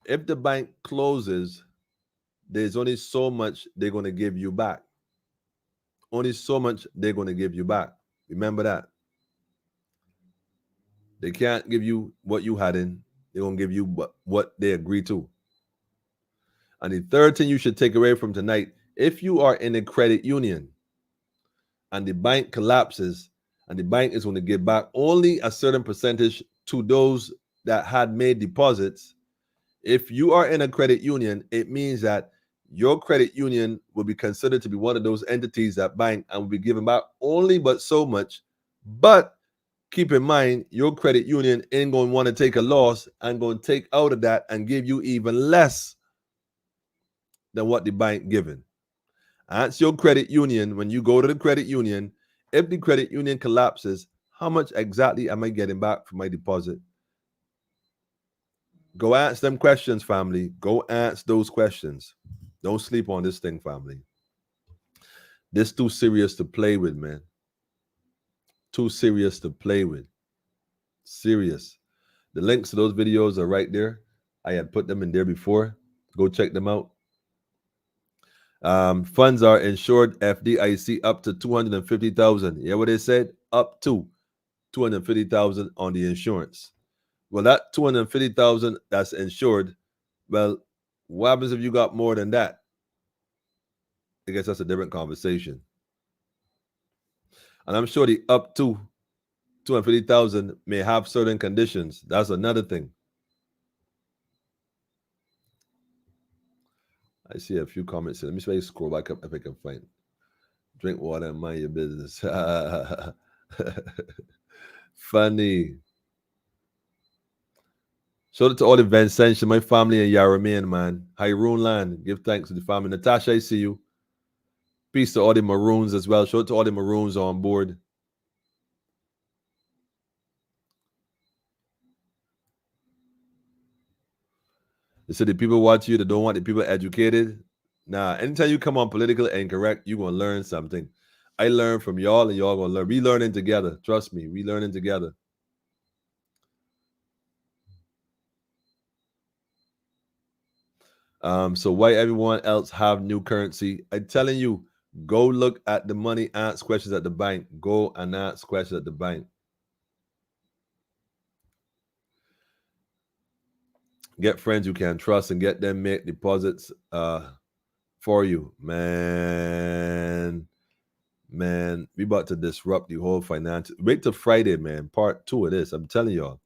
if the bank closes, there's only so much they're going to give you back. Only so much they're going to give you back. Remember that. They can't give you what you had in. They're going to give you what they agree to. And the third thing you should take away from tonight, if you are in a credit union and the bank collapses and the bank is going to give back only a certain percentage to those that had made deposits, if you are in a credit union, it means that your credit union will be considered to be one of those entities that bank and will be giving back only but so much. But keep in mind, your credit union ain't going to want to take a loss and going to take out of that and give you even less than what the bank given. Ask your credit union when you go to the credit union, if the credit union collapses, how much exactly am I getting back for my deposit? Go ask them questions, family. Go ask those questions. Don't sleep on this thing, family. This too serious to play with, man. Too serious to play with. Serious. The links to those videos are right there. I had put them in there before. Go check them out. Funds are insured FDIC up to 250,000. Yeah, what they said? Up to 250,000 on the insurance. Well, that 250,000 that's insured. Well, what happens if you got more than that? I guess that's a different conversation. And I'm sure the up to 250,000 may have certain conditions. That's another thing. I see a few comments here. Let me see if I can scroll back up if I can find. Drink water and mind your business. Funny. Shout out to all the Vincentian, my family in Yarraman, man. Hyrule land. Give thanks to the family. Natasha, I see you. Peace to all the Maroons as well. Shout out to all the Maroons on board. They said the people watch you, they don't want the people educated. Nah, anytime you come on political incorrect, you're going to learn something. I learn from y'all and y'all going to learn. We learning together. Trust me, we learning together. So why everyone else have new currency? I'm telling you, go look at the money, ask questions at the bank. Go and ask questions at the bank. Get friends you can trust and get them make deposits for you. Man, we about to disrupt the whole financial. Wait till Friday, man. Part 2 of this. I'm telling y'all.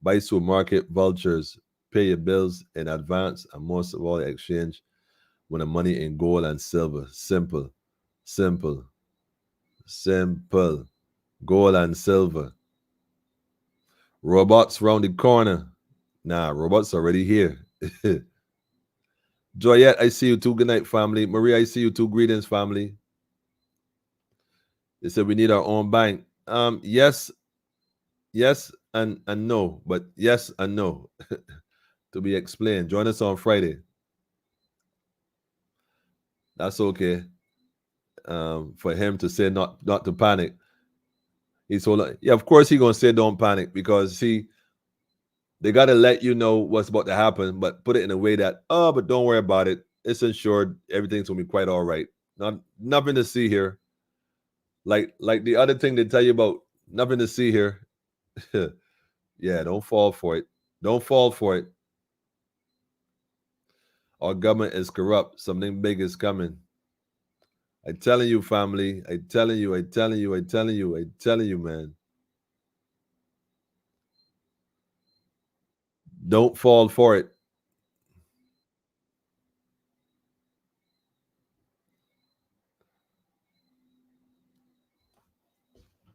Buy supermarket vultures. Pay your bills in advance, and most of all, exchange when the money in gold and silver. Simple. Gold and silver. Robots round the corner. Nah, robots already here. Joyette, I see you too. Good night, family. Maria, I see you too. Greetings, family. They said we need our own bank. Yes and no, but yes and no. To be explained. Join us on Friday. That's okay. for him to say not to panic. He told, yeah, of course he gonna say don't panic, because see, they gotta let you know what's about to happen, but put it in a way that, oh, but don't worry about it. It's insured. Everything's gonna be quite all right. Nothing to see here. Like the other thing they tell you about, nothing to see here. Yeah, don't fall for it. Don't fall for it. Our government is corrupt. Something big is coming. I'm telling you, family. I'm telling you, man. Don't fall for it.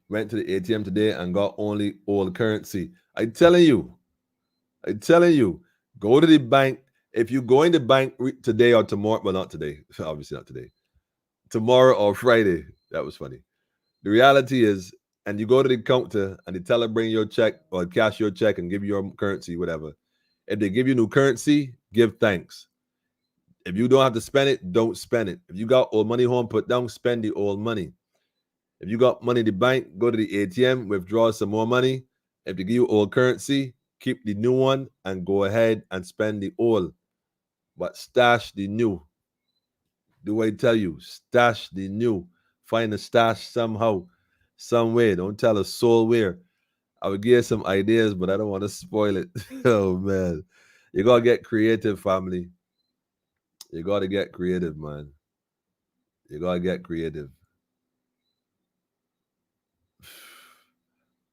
Went to the ATM today and got only old currency. I'm telling you, go to the bank. If you go in the bank today or tomorrow, well, not today, obviously not today, tomorrow or Friday, that was funny. The reality is, and you go to the counter and they tell her bring your check or cash your check and give you your currency, whatever. If they give you new currency, give thanks. If you don't have to spend it, don't spend it. If you got old money home, put down, spend the old money. If you got money in the bank, go to the ATM, withdraw some more money. If they give you old currency, keep the new one and go ahead and spend the old. But stash the new. Do I tell you? Stash the new. Find a stash somehow, some way. Don't tell a soul where. I would give you some ideas, but I don't want to spoil it. Oh, man. You got to get creative, family. You got to get creative, man. You got to get creative.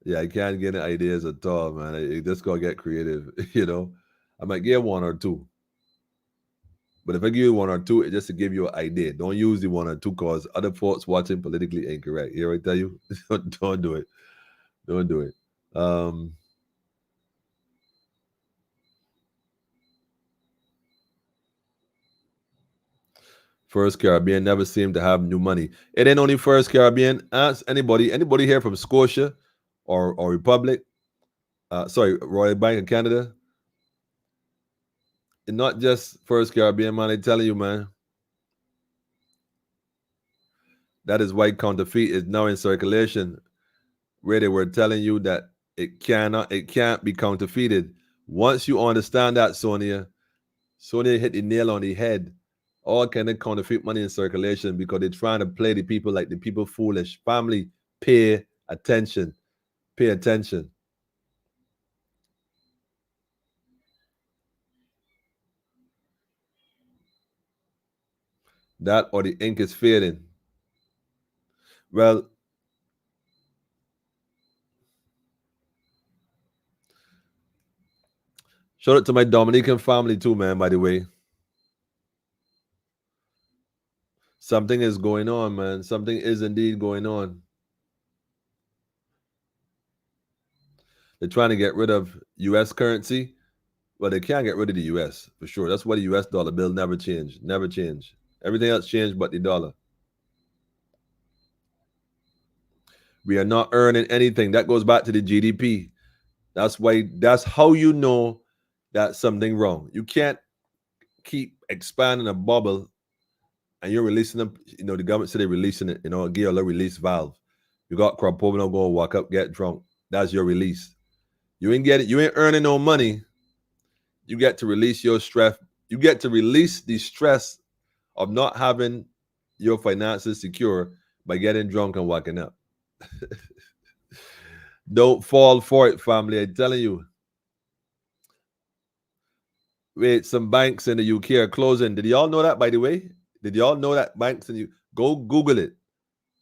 Yeah, I can't get any ideas at all, man. You just got to get creative, you know. I might give one or two. But if I give you one or two, it's just to give you an idea. Don't use the one or two because other folks watching politically incorrect. Here I tell you, don't do it. Don't do it. First Caribbean never seemed to have new money. It ain't only First Caribbean. Ask anybody here from Scotia or Republic. Royal Bank of Canada. And not just First Caribbean, man. I tell you, man. That is why counterfeit is now in circulation, where they were telling you that it can't be counterfeited. Once you understand that, Sonia hit the nail on the head. All kind of counterfeit money in circulation because they're trying to play the people like the people foolish. Family, pay attention. Pay attention. That or the ink is fading. Well, shout out to my Dominican family too, man, by the way. Something is going on, man. Something is indeed going on. They're trying to get rid of U.S. currency. Well, they can't get rid of the U.S. for sure. That's why the U.S. dollar bill never changed. Never changed. Everything else changed but the dollar. We are not earning anything. That goes back to the GDP. That's how you know that's something wrong. You can't keep expanding a bubble and you're releasing them. You know, the government said they're releasing it, give you a little release valve. You got crop over, go walk up, get drunk. That's your release. You ain't earning no money. You get to release your stress. You get to release the stress of not having your finances secure by getting drunk and walking up. Don't fall for it, family. I'm telling you. Wait, some banks in the UK are closing. Did y'all know that, by the way? Did y'all know that banks in the UK? Go Google it.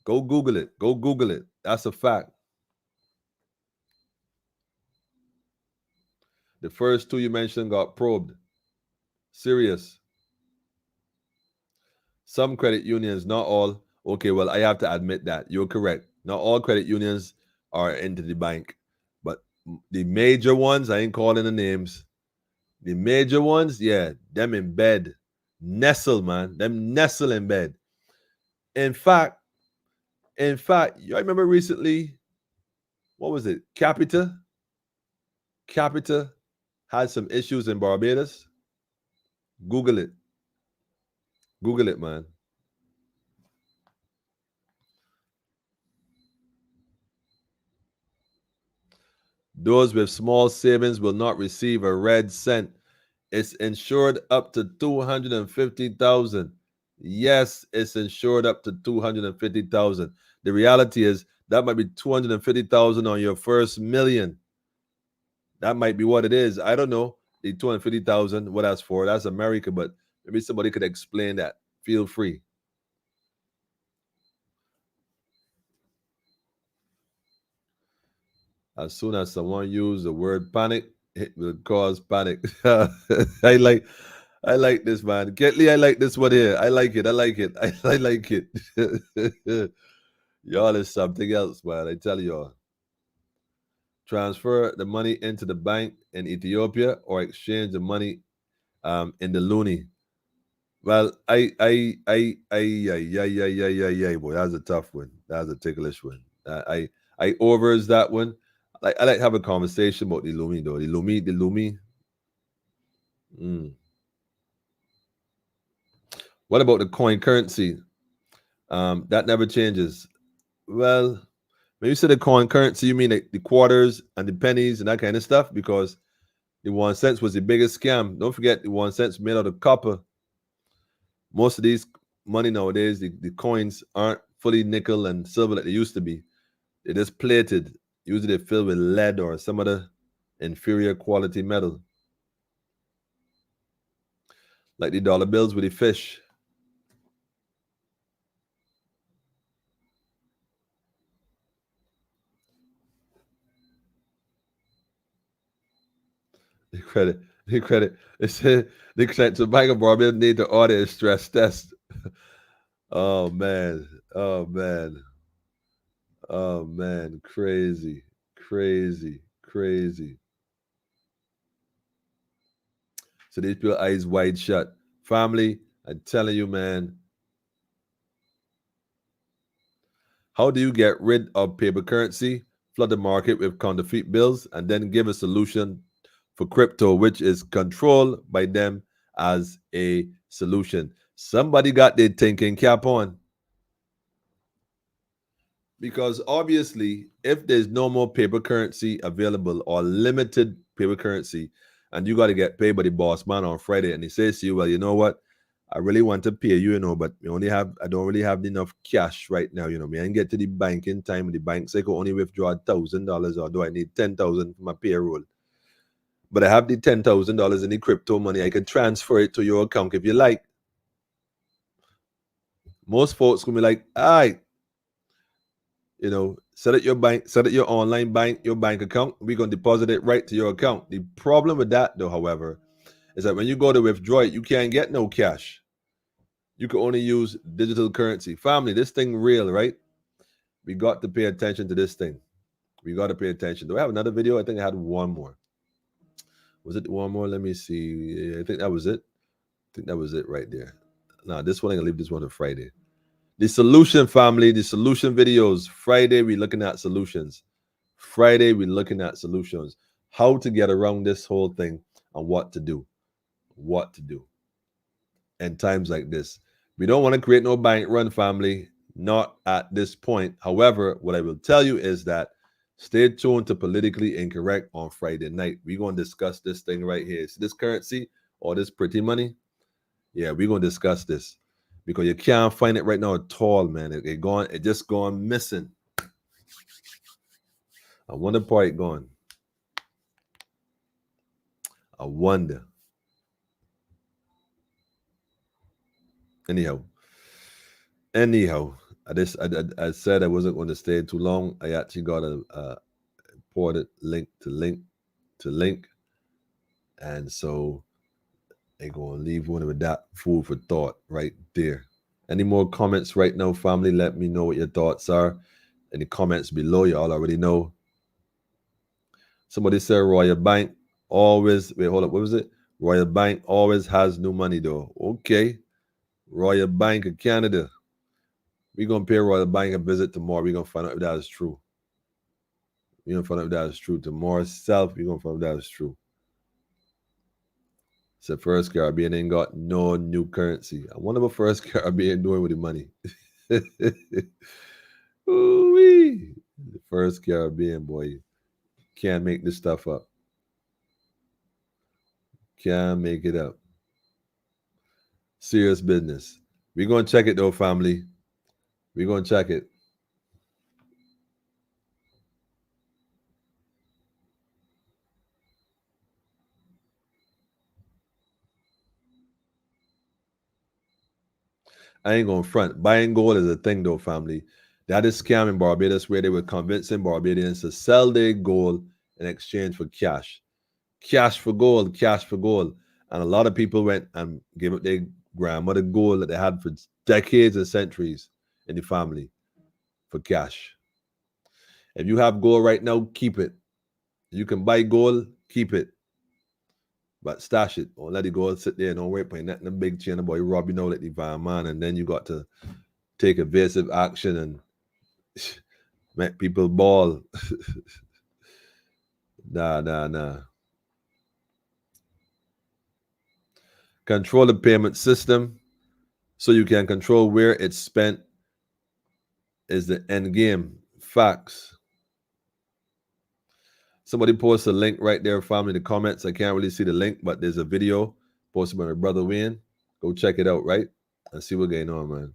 Go Google it. Go Google it. That's a fact. The first two you mentioned got probed. Serious. Some credit unions, not all. Okay, well, I have to admit that. You're correct. Not all credit unions are into the bank. But the major ones, I ain't calling the names. The major ones, yeah, them in bed. Nestle, man. Them nestle in bed. In fact, you remember recently, what was it? Capita had some issues in Barbados. Google it. Google it, man. Those with small savings will not receive a red cent. It's insured up to $250,000. Yes, it's insured up to $250,000. The reality is that might be $250,000 on your first million. That might be what it is. I don't know. The $250,000, what that's for? That's America, but maybe somebody could explain that. Feel free. As soon as someone uses the word panic, it will cause panic. I like this, man. Ketley, I like this one here. I like it. I like it. I like it. Y'all is something else, man. I tell y'all. Transfer the money into the bank in Ethiopia or exchange the money in the loonie. Well, boy, that's a tough one. That's a ticklish one. I overs that one. I like to have a conversation about the loonie though. The loonie. What about the coin currency? That never changes. Well, when you say the coin currency, you mean like the quarters and the pennies and that kind of stuff? Because the 1 cent was the biggest scam. Don't forget the 1 cent made out of copper. Most of these money nowadays, the coins aren't fully nickel and silver like they used to be. They're just plated. Usually they're filled with lead or some other inferior quality metal. Like the dollar bills with the fish. The credit. It said the credit to Bank of Barbados need to order a stress test. Oh man. Crazy. So these people eyes wide shut. Family, I'm telling you, man. How do you get rid of paper currency? Flood the market with counterfeit bills and then give a solution for crypto, which is controlled by them as a solution. Somebody got their thinking cap on. Because obviously, if there's no more paper currency available or limited paper currency, and you got to get paid by the boss man on Friday, and he says to you, well, you know what? I really want to pay you, but I don't really have enough cash right now, me. I can get to the bank in time, and the bank say I can only withdraw $1,000, or do I need $10,000 for my payroll? But I have the $10,000 in the crypto money. I can transfer it to your account if you like. Most folks gonna be like, all right, set up your online bank, your bank account. We're gonna deposit it right to your account. The problem with that, though, however, is that when you go to withdraw it, you can't get no cash. You can only use digital currency. Family, this thing real, right? We got to pay attention to this thing. We got to pay attention. Do I have another video? I think I had one more. Was it one more? Let me see. Yeah, I think that was it. I think that was it right there. Now, this one, I'm going to leave this one to Friday. The solution, family, the solution videos. Friday, we're looking at solutions. Friday, we're looking at solutions. How to get around this whole thing and what to do. What to do. In times like this. We don't want to create no bank run, family. Not at this point. However, what I will tell you is that stay tuned to Politically Incorrect on Friday night. We're going to discuss this thing right here. See this currency or this pretty money? Yeah, we're going to discuss this because you can't find it right now at all, man. It just gone missing. I wonder why it gone. I wonder. Anyhow, I said I wasn't going to stay too long. I actually got a imported link to link, and so I'm going to leave one with that food for thought right there. Any more comments right now, family? Let me know what your thoughts are. Any comments below? You all already know. Somebody said Royal Bank always. Wait, hold up. What was it? Royal Bank always has new money though. Okay. Royal Bank of Canada. We're going to pay Royal Bank a visit tomorrow. We're going to find out if that is true. We're going to find out if that is true. Tomorrow self, we're going to find out if that is true. So First Caribbean ain't got no new currency. I wonder what First Caribbean doing with the money. Ooh-wee. The First Caribbean, boy. Can't make this stuff up. Can't make it up. Serious business. We're going to check it though, family. We're going to check it. I ain't going to front. Buying gold is a thing though, family. That is scam in Barbados where they were convincing Barbadians to sell their gold in exchange for cash. Cash for gold, cash for gold. And a lot of people went and gave up their grandmother gold that they had for decades and centuries in the family for cash. If you have gold right now, keep it. You can buy gold, keep it. But stash it. Don't let the gold sit there. Don't wait for nothing. A big chain boy rob you know like the van man. And then you got to take evasive action and make people ball. Nah. Control the payment system so you can control where it's spent is the end game. Facts. Somebody posts a link right there, family, in the comments. I can't really see the link, but there's a video posted by my brother Wayne. Go check it out, right? And see what's going on, man.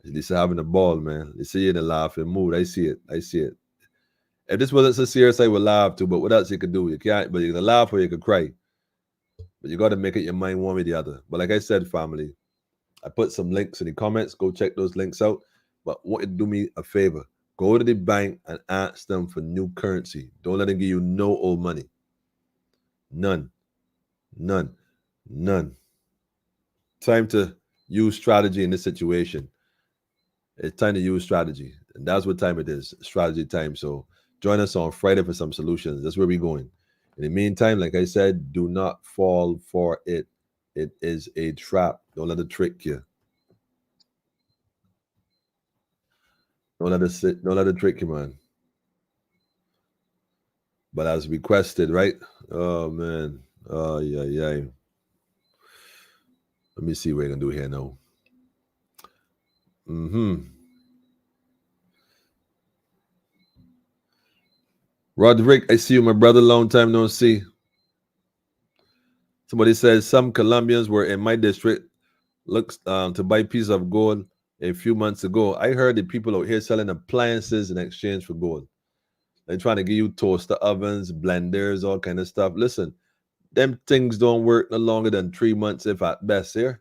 At least having a ball, man. They see you in a laughing mood. I see it. If this wasn't so serious, I would laugh too, but what else you could do? You can't, but you can laugh or you can cry. But you got to make it your mind one way or the other. But like I said, family, I put some links in the comments. Go check those links out. But want you to do me a favor. Go to the bank and ask them for new currency. Don't let them give you no old money. None. Time to use strategy in this situation. It's time to use strategy. And that's what time it is. Strategy time. So join us on Friday for some solutions. That's where we're going. In the meantime, like I said, do not fall for it. It is a trap. Don't let it trick you. Don't let it trick you, man. But as requested, right? Oh, man. Oh, yeah. Let me see what we're going to do here now. Roderick, I see you, my brother. Long time no see. Somebody says some Colombians were in my district looks to buy a piece of gold a few months ago. I heard the people out here selling appliances in exchange for gold. They're trying to give you toaster ovens, blenders, all kind of stuff. Listen, them things don't work no longer than 3 months, if at best, here.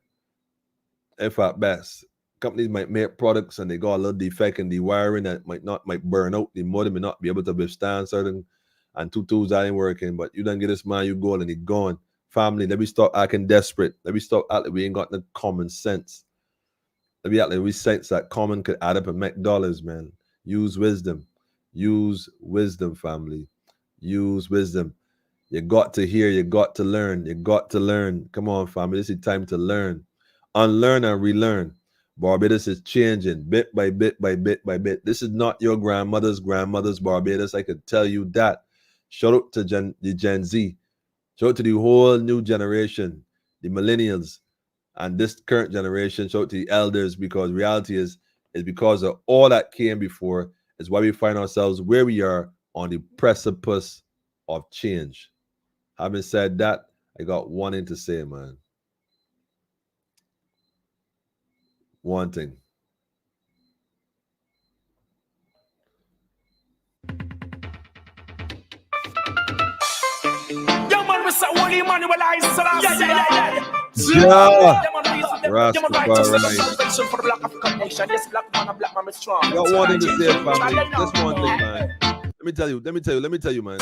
If at best. Companies might make products and they got a little defect in the wiring that might burn out. The modem may not be able to withstand certain, and two tools that ain't working. But you don't get this man, you go and he gone. Family, let me stop acting desperate. Let me stop acting we ain't got no common sense. Let me act like we sense that common could add up and make dollars, man. Use wisdom. Use wisdom, family. Use wisdom. You got to hear, you got to learn. You got to learn. Come on, family. This is time to learn. Unlearn and relearn. Barbados is changing bit by bit by bit by bit. This is not your grandmother's Barbados. I could tell you that. Shout out to the Gen Z. Shout out to the whole new generation, the millennials, and this current generation. Shout out to the elders, because reality is because of all that came before is why we find ourselves where we are on the precipice of change. Having said that, I got one thing to say, man. One thing. Got one thing to say, family. Just one thing, man. Let me tell you, man.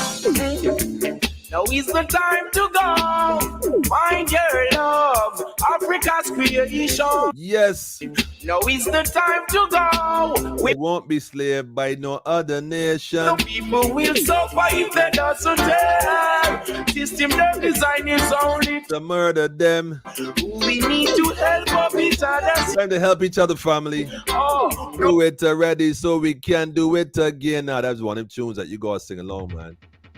Now is the time to go. Find your love. Africa's creation. Yes. Now is the time to go. We won't be slaved by no other nation. The people will suffer if they doesn't tell. System their design is only to murder them. We need to help each other. Time to help each other, family. Oh, do it already so we can do it again. Now that's one of them tunes that you gotta sing along, man.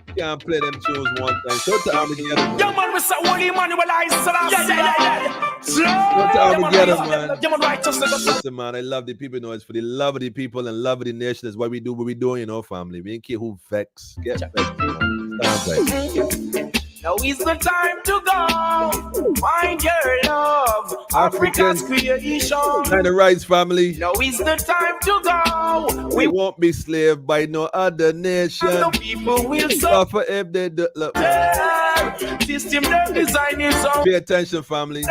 You can't play them tunes one time. So to Armageddon. Young man, we say holy Emmanuel I said. What time to get them, man? Listen, man, I love the people. You know, it's for the love of the people and love of the nation. Is why we do what we doing, you know, family. We ain't care who vex. Get vexed, man. Now is the time to go. Find your love. Africa's creation. Kind of rights, family. Now is the time to go. We won't be slave by no other nation. The people will suffer if they do. Look, system them design is on. Pay attention, family.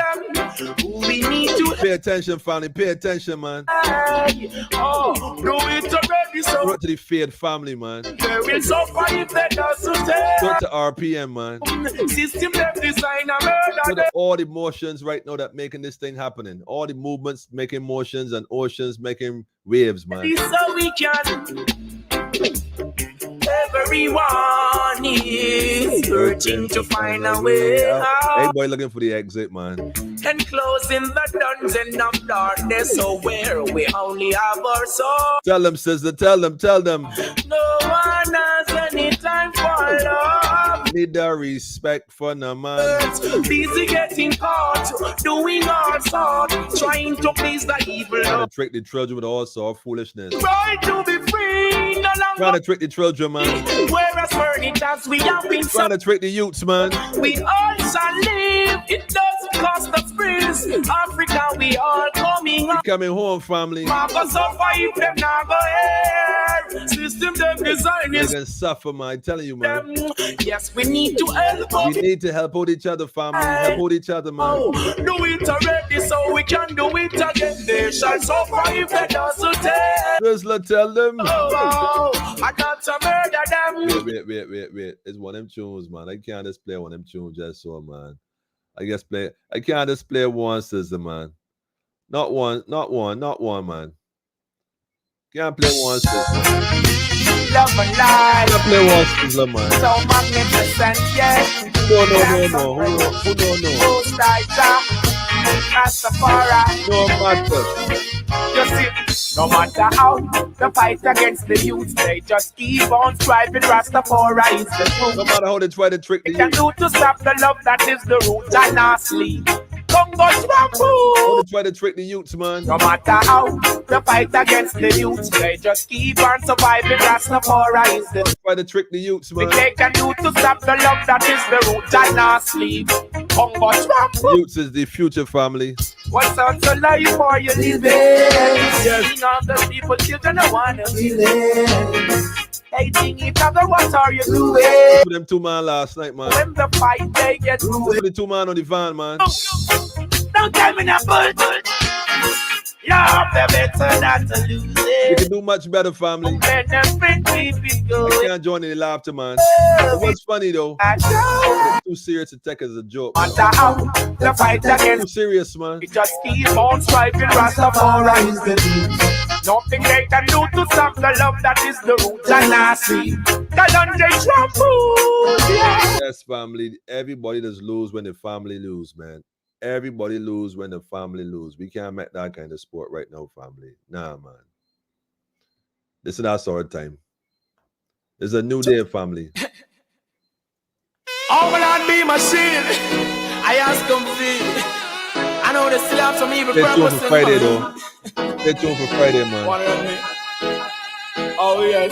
We need to pay attention, family. Pay attention, man. Oh, do it already, so. Go to the Fade family, man. They will suffer if they doesn't go to RPM, man. System them design a murder. Go to all the motions right now that making this thing happening. All the movements making motions and oceans making waves, man. So we can. Everyone is searching to find a way out. Hey, boy, looking for the exit, man. And closing the dungeon of darkness, so where we only have our soul. Tell them, sister, tell them. No one has any time for love. Need the respect for no man. Busy getting caught, doing all sorts, trying to please the evil. Trying to trick the children with all sort of foolishness. Try to be free, no longer. Trying to trick the children, man. Whereas furniture we have been trying to trick the youths, man. We all shall live. It doesn't cost us praise. Africa, we all coming up. Coming home, family. Marcus suffer if them not go here. System them design is. They can suffer, man. I'm telling you, man. Yes, we need to help out. We need to help out each other, family. Help out each other, man. Oh, do it already so we can do it again. They shall suffer if they doesn't tell. Just tell them. Oh, I got to murder them. Wait. It's one of them tunes, man. I can't just play one of them tunes just so, man. I can't just play one, sister, man. Not one, man. Can't play one, sister. Love and life. Can't play one, sister, man. So magnificent, yes. No. Who don't know? Most Rastafari. No matter. You see, no matter how the fight against the youth, they just keep on striving. Rastafari is the truth. No matter how they try to trick the youth. Can do to stop the love that is the root and not sleep. Congos How they try to trick the youths, man. No matter how the fight against the youths, they just keep on surviving. Rastafari is the try to trick the youths, man. They can do to stop the love that is the root and not sleep. Congos Youths is the future, family. What's out to life for you living? Yes. All the people, children, I wanna be there. Hating each other, what are you doing? For them two man last night, man. When the fight they get through. For the two man on the van, man. Don't tell me that bull. Love the better not to lose it. We can do much better, family. Let them bring people I can't join in the laughter, man. It was funny though. It's too serious to take as a joke. Matter how the fight against too serious, man. We just keep on striving. Rastafari is the truth. Nothing they can do to stop the love that is the root and nasty. Yes, family. Everybody does lose when the family lose, man. Everybody lose when the family lose. We can't make that kind of sport right now, family. Nah, man. This is our sort of time. It's a new day, family. Oh, will not be my shield. I ask them feel. I know they still have some evil purpose. Stay tuned for Friday, though. Stay tuned for Friday, man. Oh yes,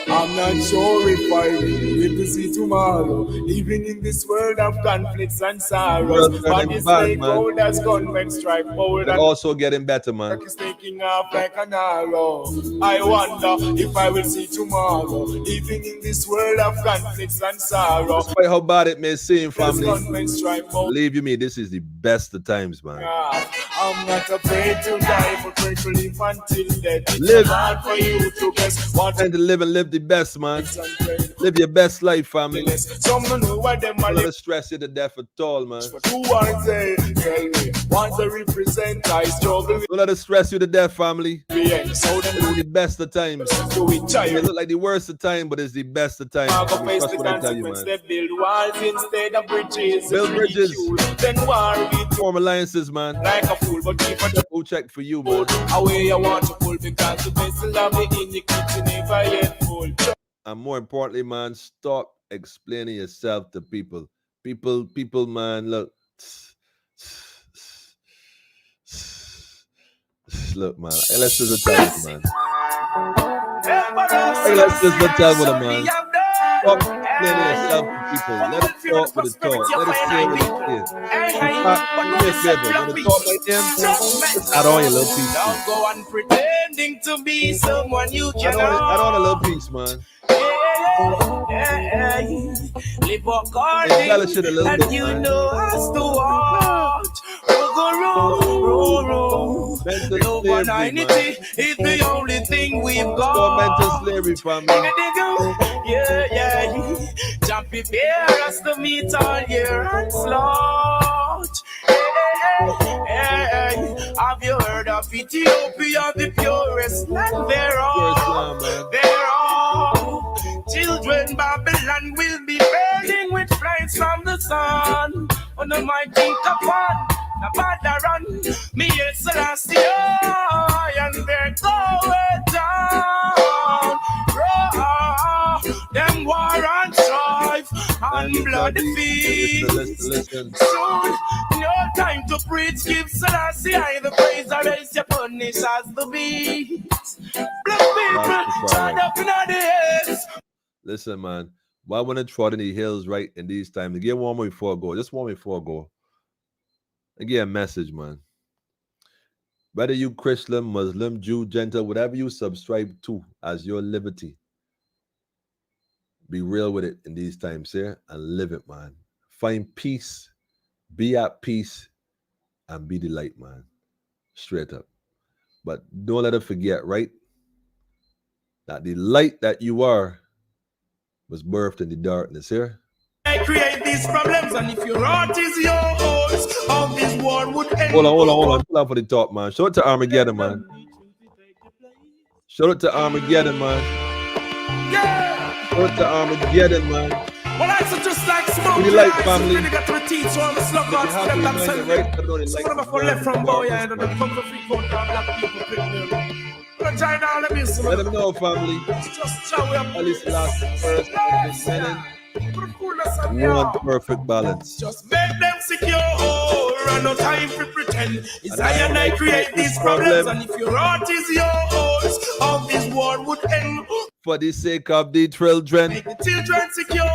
I'm not sure if I will to see tomorrow, even in this world of conflicts and sorrows. But this day cold as gunmen strike bold and also getting better, man. It's taking off like an arrow. I wonder if I will see tomorrow, even in this world of conflicts and sorrows. Despite how bad it may seem, family, gunmen strike bold. Believe you me, this is the best of times, man. I'm not afraid to die, but pray to live until death. Live. It's hard for you to guess. Time to live and live the best, man. Live your best life, family. Someone know what them don't let it stress you to death at all, man. Who want to tell me? Want to represent I struggle. Don't let it stress you to death, family. So them do the best of times. It look like the worst of time, but it's the best of times. That's what I tell you, man. They build walls instead of bridges. Build bridges. Then war with form alliances, man. Like a fool, but keep a who check for you, man. Away I want to pull because the vessel of the iniquity never yet full. And more importantly, man, stop explaining yourself to people. People, man, look. Look, man. Hey, let's just tell you, man. Hey, let's just tell with him, man. Stop playing yourself to people. Let us talk with the talk. Let us say what it is. Do me a favor. When you talk like them, just add on your little piece. Don't go on pretending to be someone you Add on a little piece, man. Live according, and you know as to what. Love and unity is the only thing we've got. Mental slavery, family. Yeah. Jump prepare us to meet all year and slot. Have you heard of Ethiopia, the purest land thereof? Children, Babylon will be burning with flames from the sun. On the mighty Kappan, the Badaran, me and Selassie, and they're going down. Them war and strife and blood feast. Soon, no time to preach, give Selassie the praise, or else you punish as the beast. Black people, shut up in the heads. Listen, man. Why wouldn't trot in the hills right in these times? Again, one more before I go. Just one more before I go. Again, a message, man. Whether you Christian, Muslim, Jew, Gentile, whatever you subscribe to as your liberty, be real with it in these times here and live it, man. Find peace, be at peace, and be the light, man. Straight up. But don't let it forget, right? That the light that you are was birthed in the darkness here. I create these problems, and if your heart is yours, all this war would end. Hold on. Pull out for the talk, man. Show it to Armageddon, man. Show it to Armageddon, man. Yeah. Show it to Armageddon, man. Well, I just like smoke. Really like family. Really got to teach all the slug gods to them that send them. Some of them left from boy and they come to free country black people. Let them know, family. At least last first one perfect balance. Just make them secure. And no time for pretend. It's I and I create these problems. And if your heart is yours, all this war would end. For the sake of the children. Make the children secure.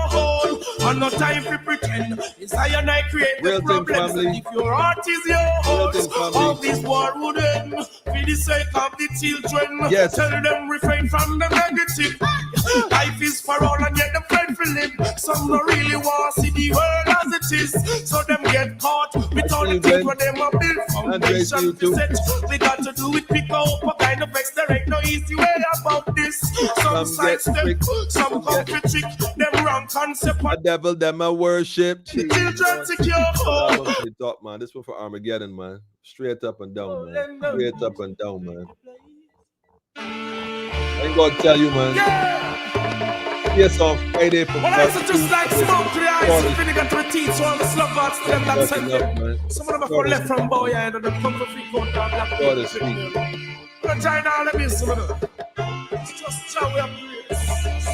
And no time for pretend. It's I and I create the problems. And if your heart is yours, all this war would end. For the sake of the children. Yes. Tell them refrain from the negative. Life is for all and yet the friend for live. Some don't really want to see the world as it is. So them get caught with all the things where them are built foundation to set. We got to do it, pick up a kind of X. There ain't no easy way about this. Some side step, some comfort trick. Them wrong concept. A devil, them a worship. The children secure. Talk, man. This one for Armageddon, man. Straight up and down, man. Straight up and down, man. I ain't gonna tell you, man. Yes, on Friday for well, I just like smoke to the eyes and vinegar to the teeth, so all the slug gods to them that send them. Some of them are left from boy and they come to free country black people. God is sweet. But China, all of this, some of them. It's just how we are.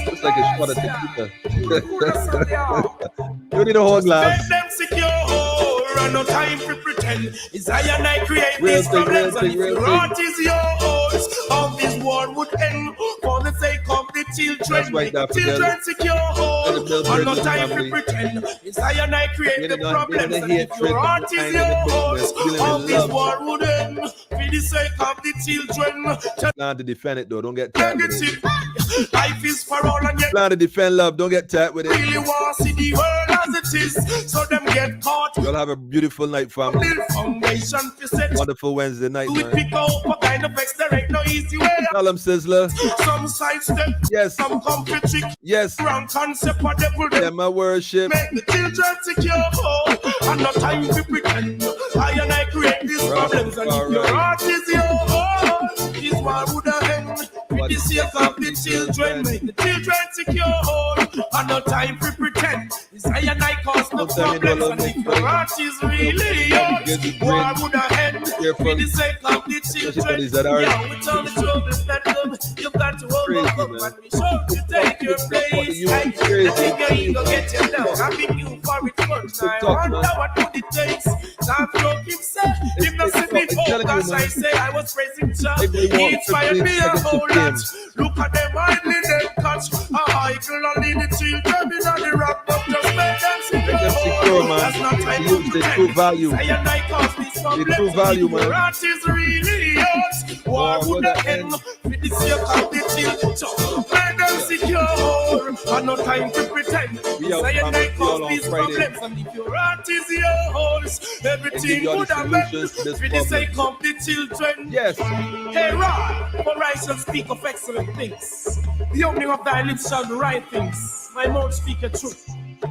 Looks like a shot at tequila. You need a whole glass. Make them secure, and no time for pretend. It's I and I create these problems, and if your heart is yours, all this war would end. For the sake of the children, right, make the children secure, and no time for pretend. It's I and I create the problems, and if your heart is yours, all this war would end. For the sake of the children, plan to defend it though. Don't get tagged with it. Life is for all and yet plan to defend love. Don't get tagged with it. Really want to see the world as it is, so them get caught. You'll have a beautiful night, family. Foundation for set. Wonderful Wednesday night, we man. pick up a kind of X. There ain't no easy way. Tell them, Sizzler. Some side step. Yes. Some comfort trick. Yes. Wrong concept of devil. Them a worship. Make the children secure. And no time to pretend. I and I create these problems, and if your heart is yours, this war would end. With the sake of the children, make the children secure. And no time to pretend. It's I and I cause no problems, and if your heart is really yours, war would end. With the sake of the children, yeah, with all the troubles that come, you got to overcome and be sure to take your place. I think your ego get you down. I think you for it much. I wonder what would it take. Now joke himself, if not see me gosh, I say I was praising Jah. They He want inspired 15 me a seconds whole of lot. fame. Look at them idly them catch. I can only the children in the rock, but just make them Make them secure, secure. man. That's not time Use the true value. Say and I cause this problem. The true value, man. Your heart is really yours. War would end with the sake of the children. Make them secure. And no time to pretend. We out, Say and family. I We all cause on these Friday. problems. And if your heart is yours, And everything give you all would the have been solutions to this for the problem. sake of the children. Yes. Hey, Rod, for I shall speak of excellent things. The opening of thy lips shall be right things. My mouth speaketh truth.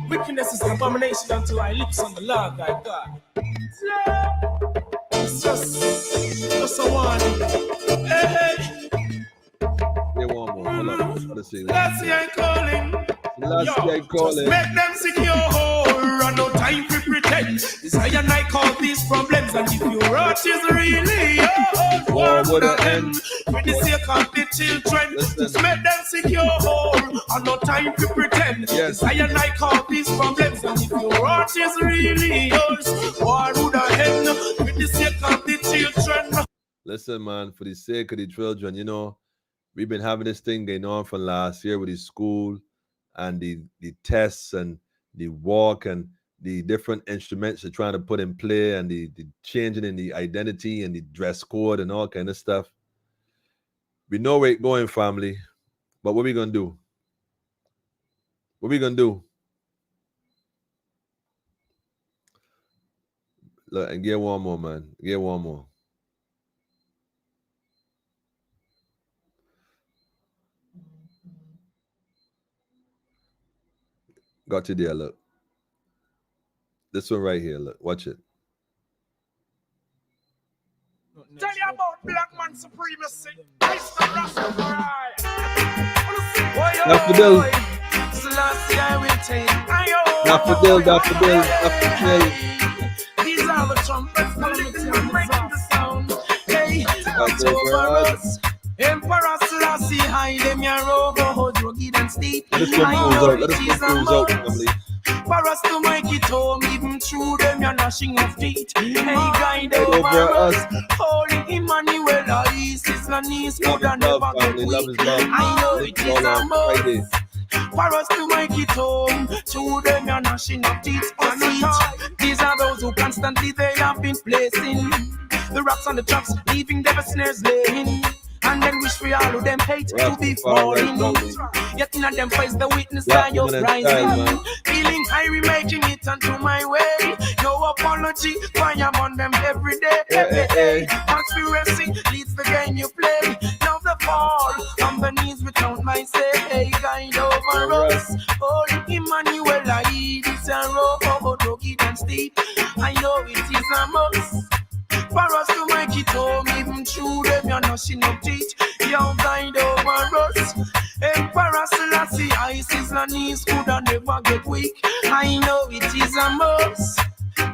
Wickedness is an abomination unto thy lips on the Lord thy God. Yeah. It's just a warning. Hey, They want more. Hold on. Let's see. that's the I calling. Last guy Just calling. make them secure and no time to pretend. This I and I cause these problems, and if your heart is really yours, War would would end. for the sake of the children. Just make them secure and no time to pretend. Yes. This I and I cause these problems, and if your heart is really yours, war would end for the sake of the children. Listen, man, for the sake of the children, you know, we've been having this thing going on from last year with the school and the tests and the walk and the different instruments they're trying to put in play and the changing in the identity and the dress code and all kind of stuff. We know where it's going, family, but what we gonna do? What we gonna do? Look, and get one more, man. Get one more. Got you there, look. This one right here, look. Watch it. Tell you about black man supremacy. Mr. Rastafari. Daffodil. Selassie, I will take. Daffodil, daffodil, daffodil. These are the trumpets breaking the sound. Hey, it's over us. Emperor Selassie, hide them your road, rugged and steep. Let us come cruise out. Let us come cruise out, family. For us to make it home, even through them, you're gnashing of feet. Hey, guide Over over us. us. Holy Emmanuel, East is the knees, Love good is and love, never family. get Love weak. is love. I know it It's is all a on Friday. must. For us to make it home, through them, you're gnashing of teeth. These are those who constantly they have been placing the rocks on the traps, leaving them snares laying. And then wish for all of them hate to be falling. Yet in them face the witness Black I of women and style, man. rising. Feeling high, making it onto my way. No apology, fire on them every day. Hey. Conspiracy leads the game you play. Now the fall on the knees without my say. Hey, guide over us. Holy Emmanuel, I this a road, rugged and steep. I know it is a must. For us to make it home, even through them, you're gnashing of teeth. You're guide over us. Emperor Selassie, Isis and knees could never get weak. I know it is a must.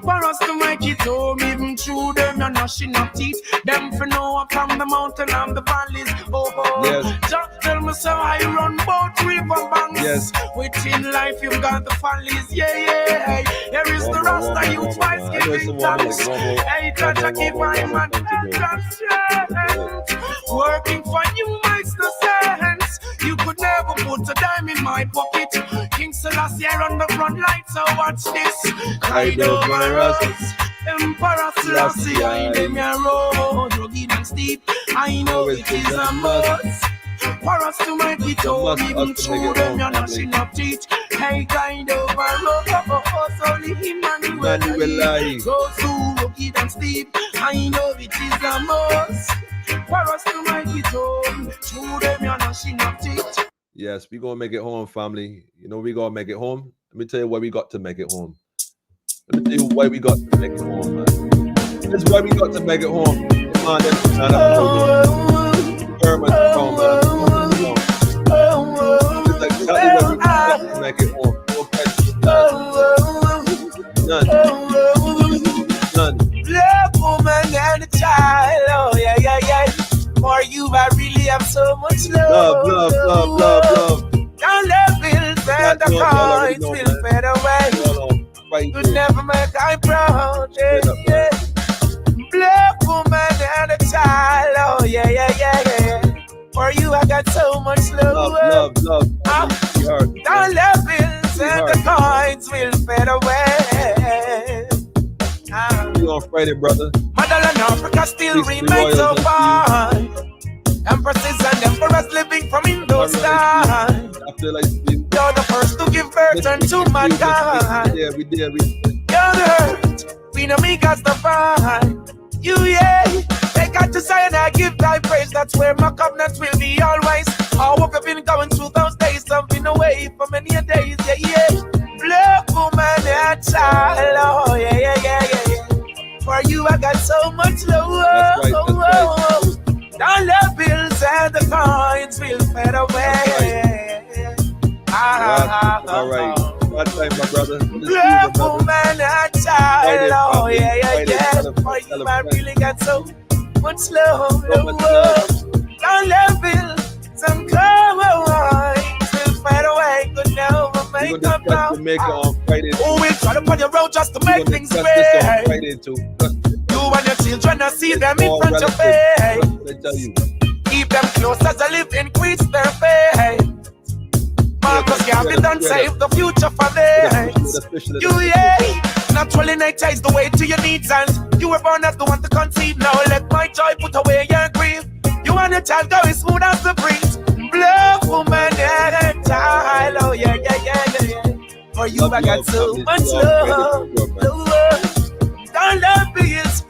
For us to make it home, even through them, you're gnashing of teeth. Them for know from the mountain and the valleys. Oh, Yes. Just tell me so I run both river banks. Yes. Within life, you've got the valleys. Yeah. Here is the One Rasta youth more. twice I know giving some more, thanks. like, one more. Hey, Jaja, give my man working for you makes no sense. You could never put a dime in my pocket. King Selassie on the front line, so watch this. Hide over us. Emperor Selassie, I name your road, rugged and steep. I know it is a must. For us to make it home, even through them, you're gnashing of teeth. Hey, guide over us, only Emmanuel, go through rugged and steep. I know it is a must. For us to make it home, through them, you're gnashing of teeth. Yes, we gonna make it home, family. You know we gonna make it home. Let me tell you why we got to make it home. Let me tell you why we got to make it home, man. This is why we got to make it home. Come on, that's not Herman, come on, man. It's like tell you why we got to make it home. None. Black woman and a child, oh yeah. For you, I really have so much love. Love. Now love will fade apart, will fade away. Could never make I proud, yeah. Black woman Friday, brother. Motherland Africa still Peace, remains so royals, fine. Empresses and emperors living from Hindustan. After like You're the first to give birth unto mankind. Yeah, we did. You're the hurt, we know me God's the vine. You, yeah, they got to say and I give thy praise. That's where my covenant will be always. I hope you've been going through those days. I've been away for many a days, yeah. Black woman and child, oh, yeah. For you, I got so much love. That's right. Dollar bills and the coins will fade away. All right. One time, my brother. Black woman and child, oh, yeah. For you, I really got so much love. Dollar bills and coins will fade away. Good now, my makeup now. Oh, we'll try to put your road just to make things fair. You and your children, I see them in front of your face. Keep them close as I live, increase their faith. Marcus Garvey done save the future for this. You, yeah, naturally nature is the way to your needs, and you were born as the one to conceive. Now let my joy put away your grief. You and your child go as smooth as the breeze. Black woman and child, oh yeah. For you, I got so much love. Don't love bills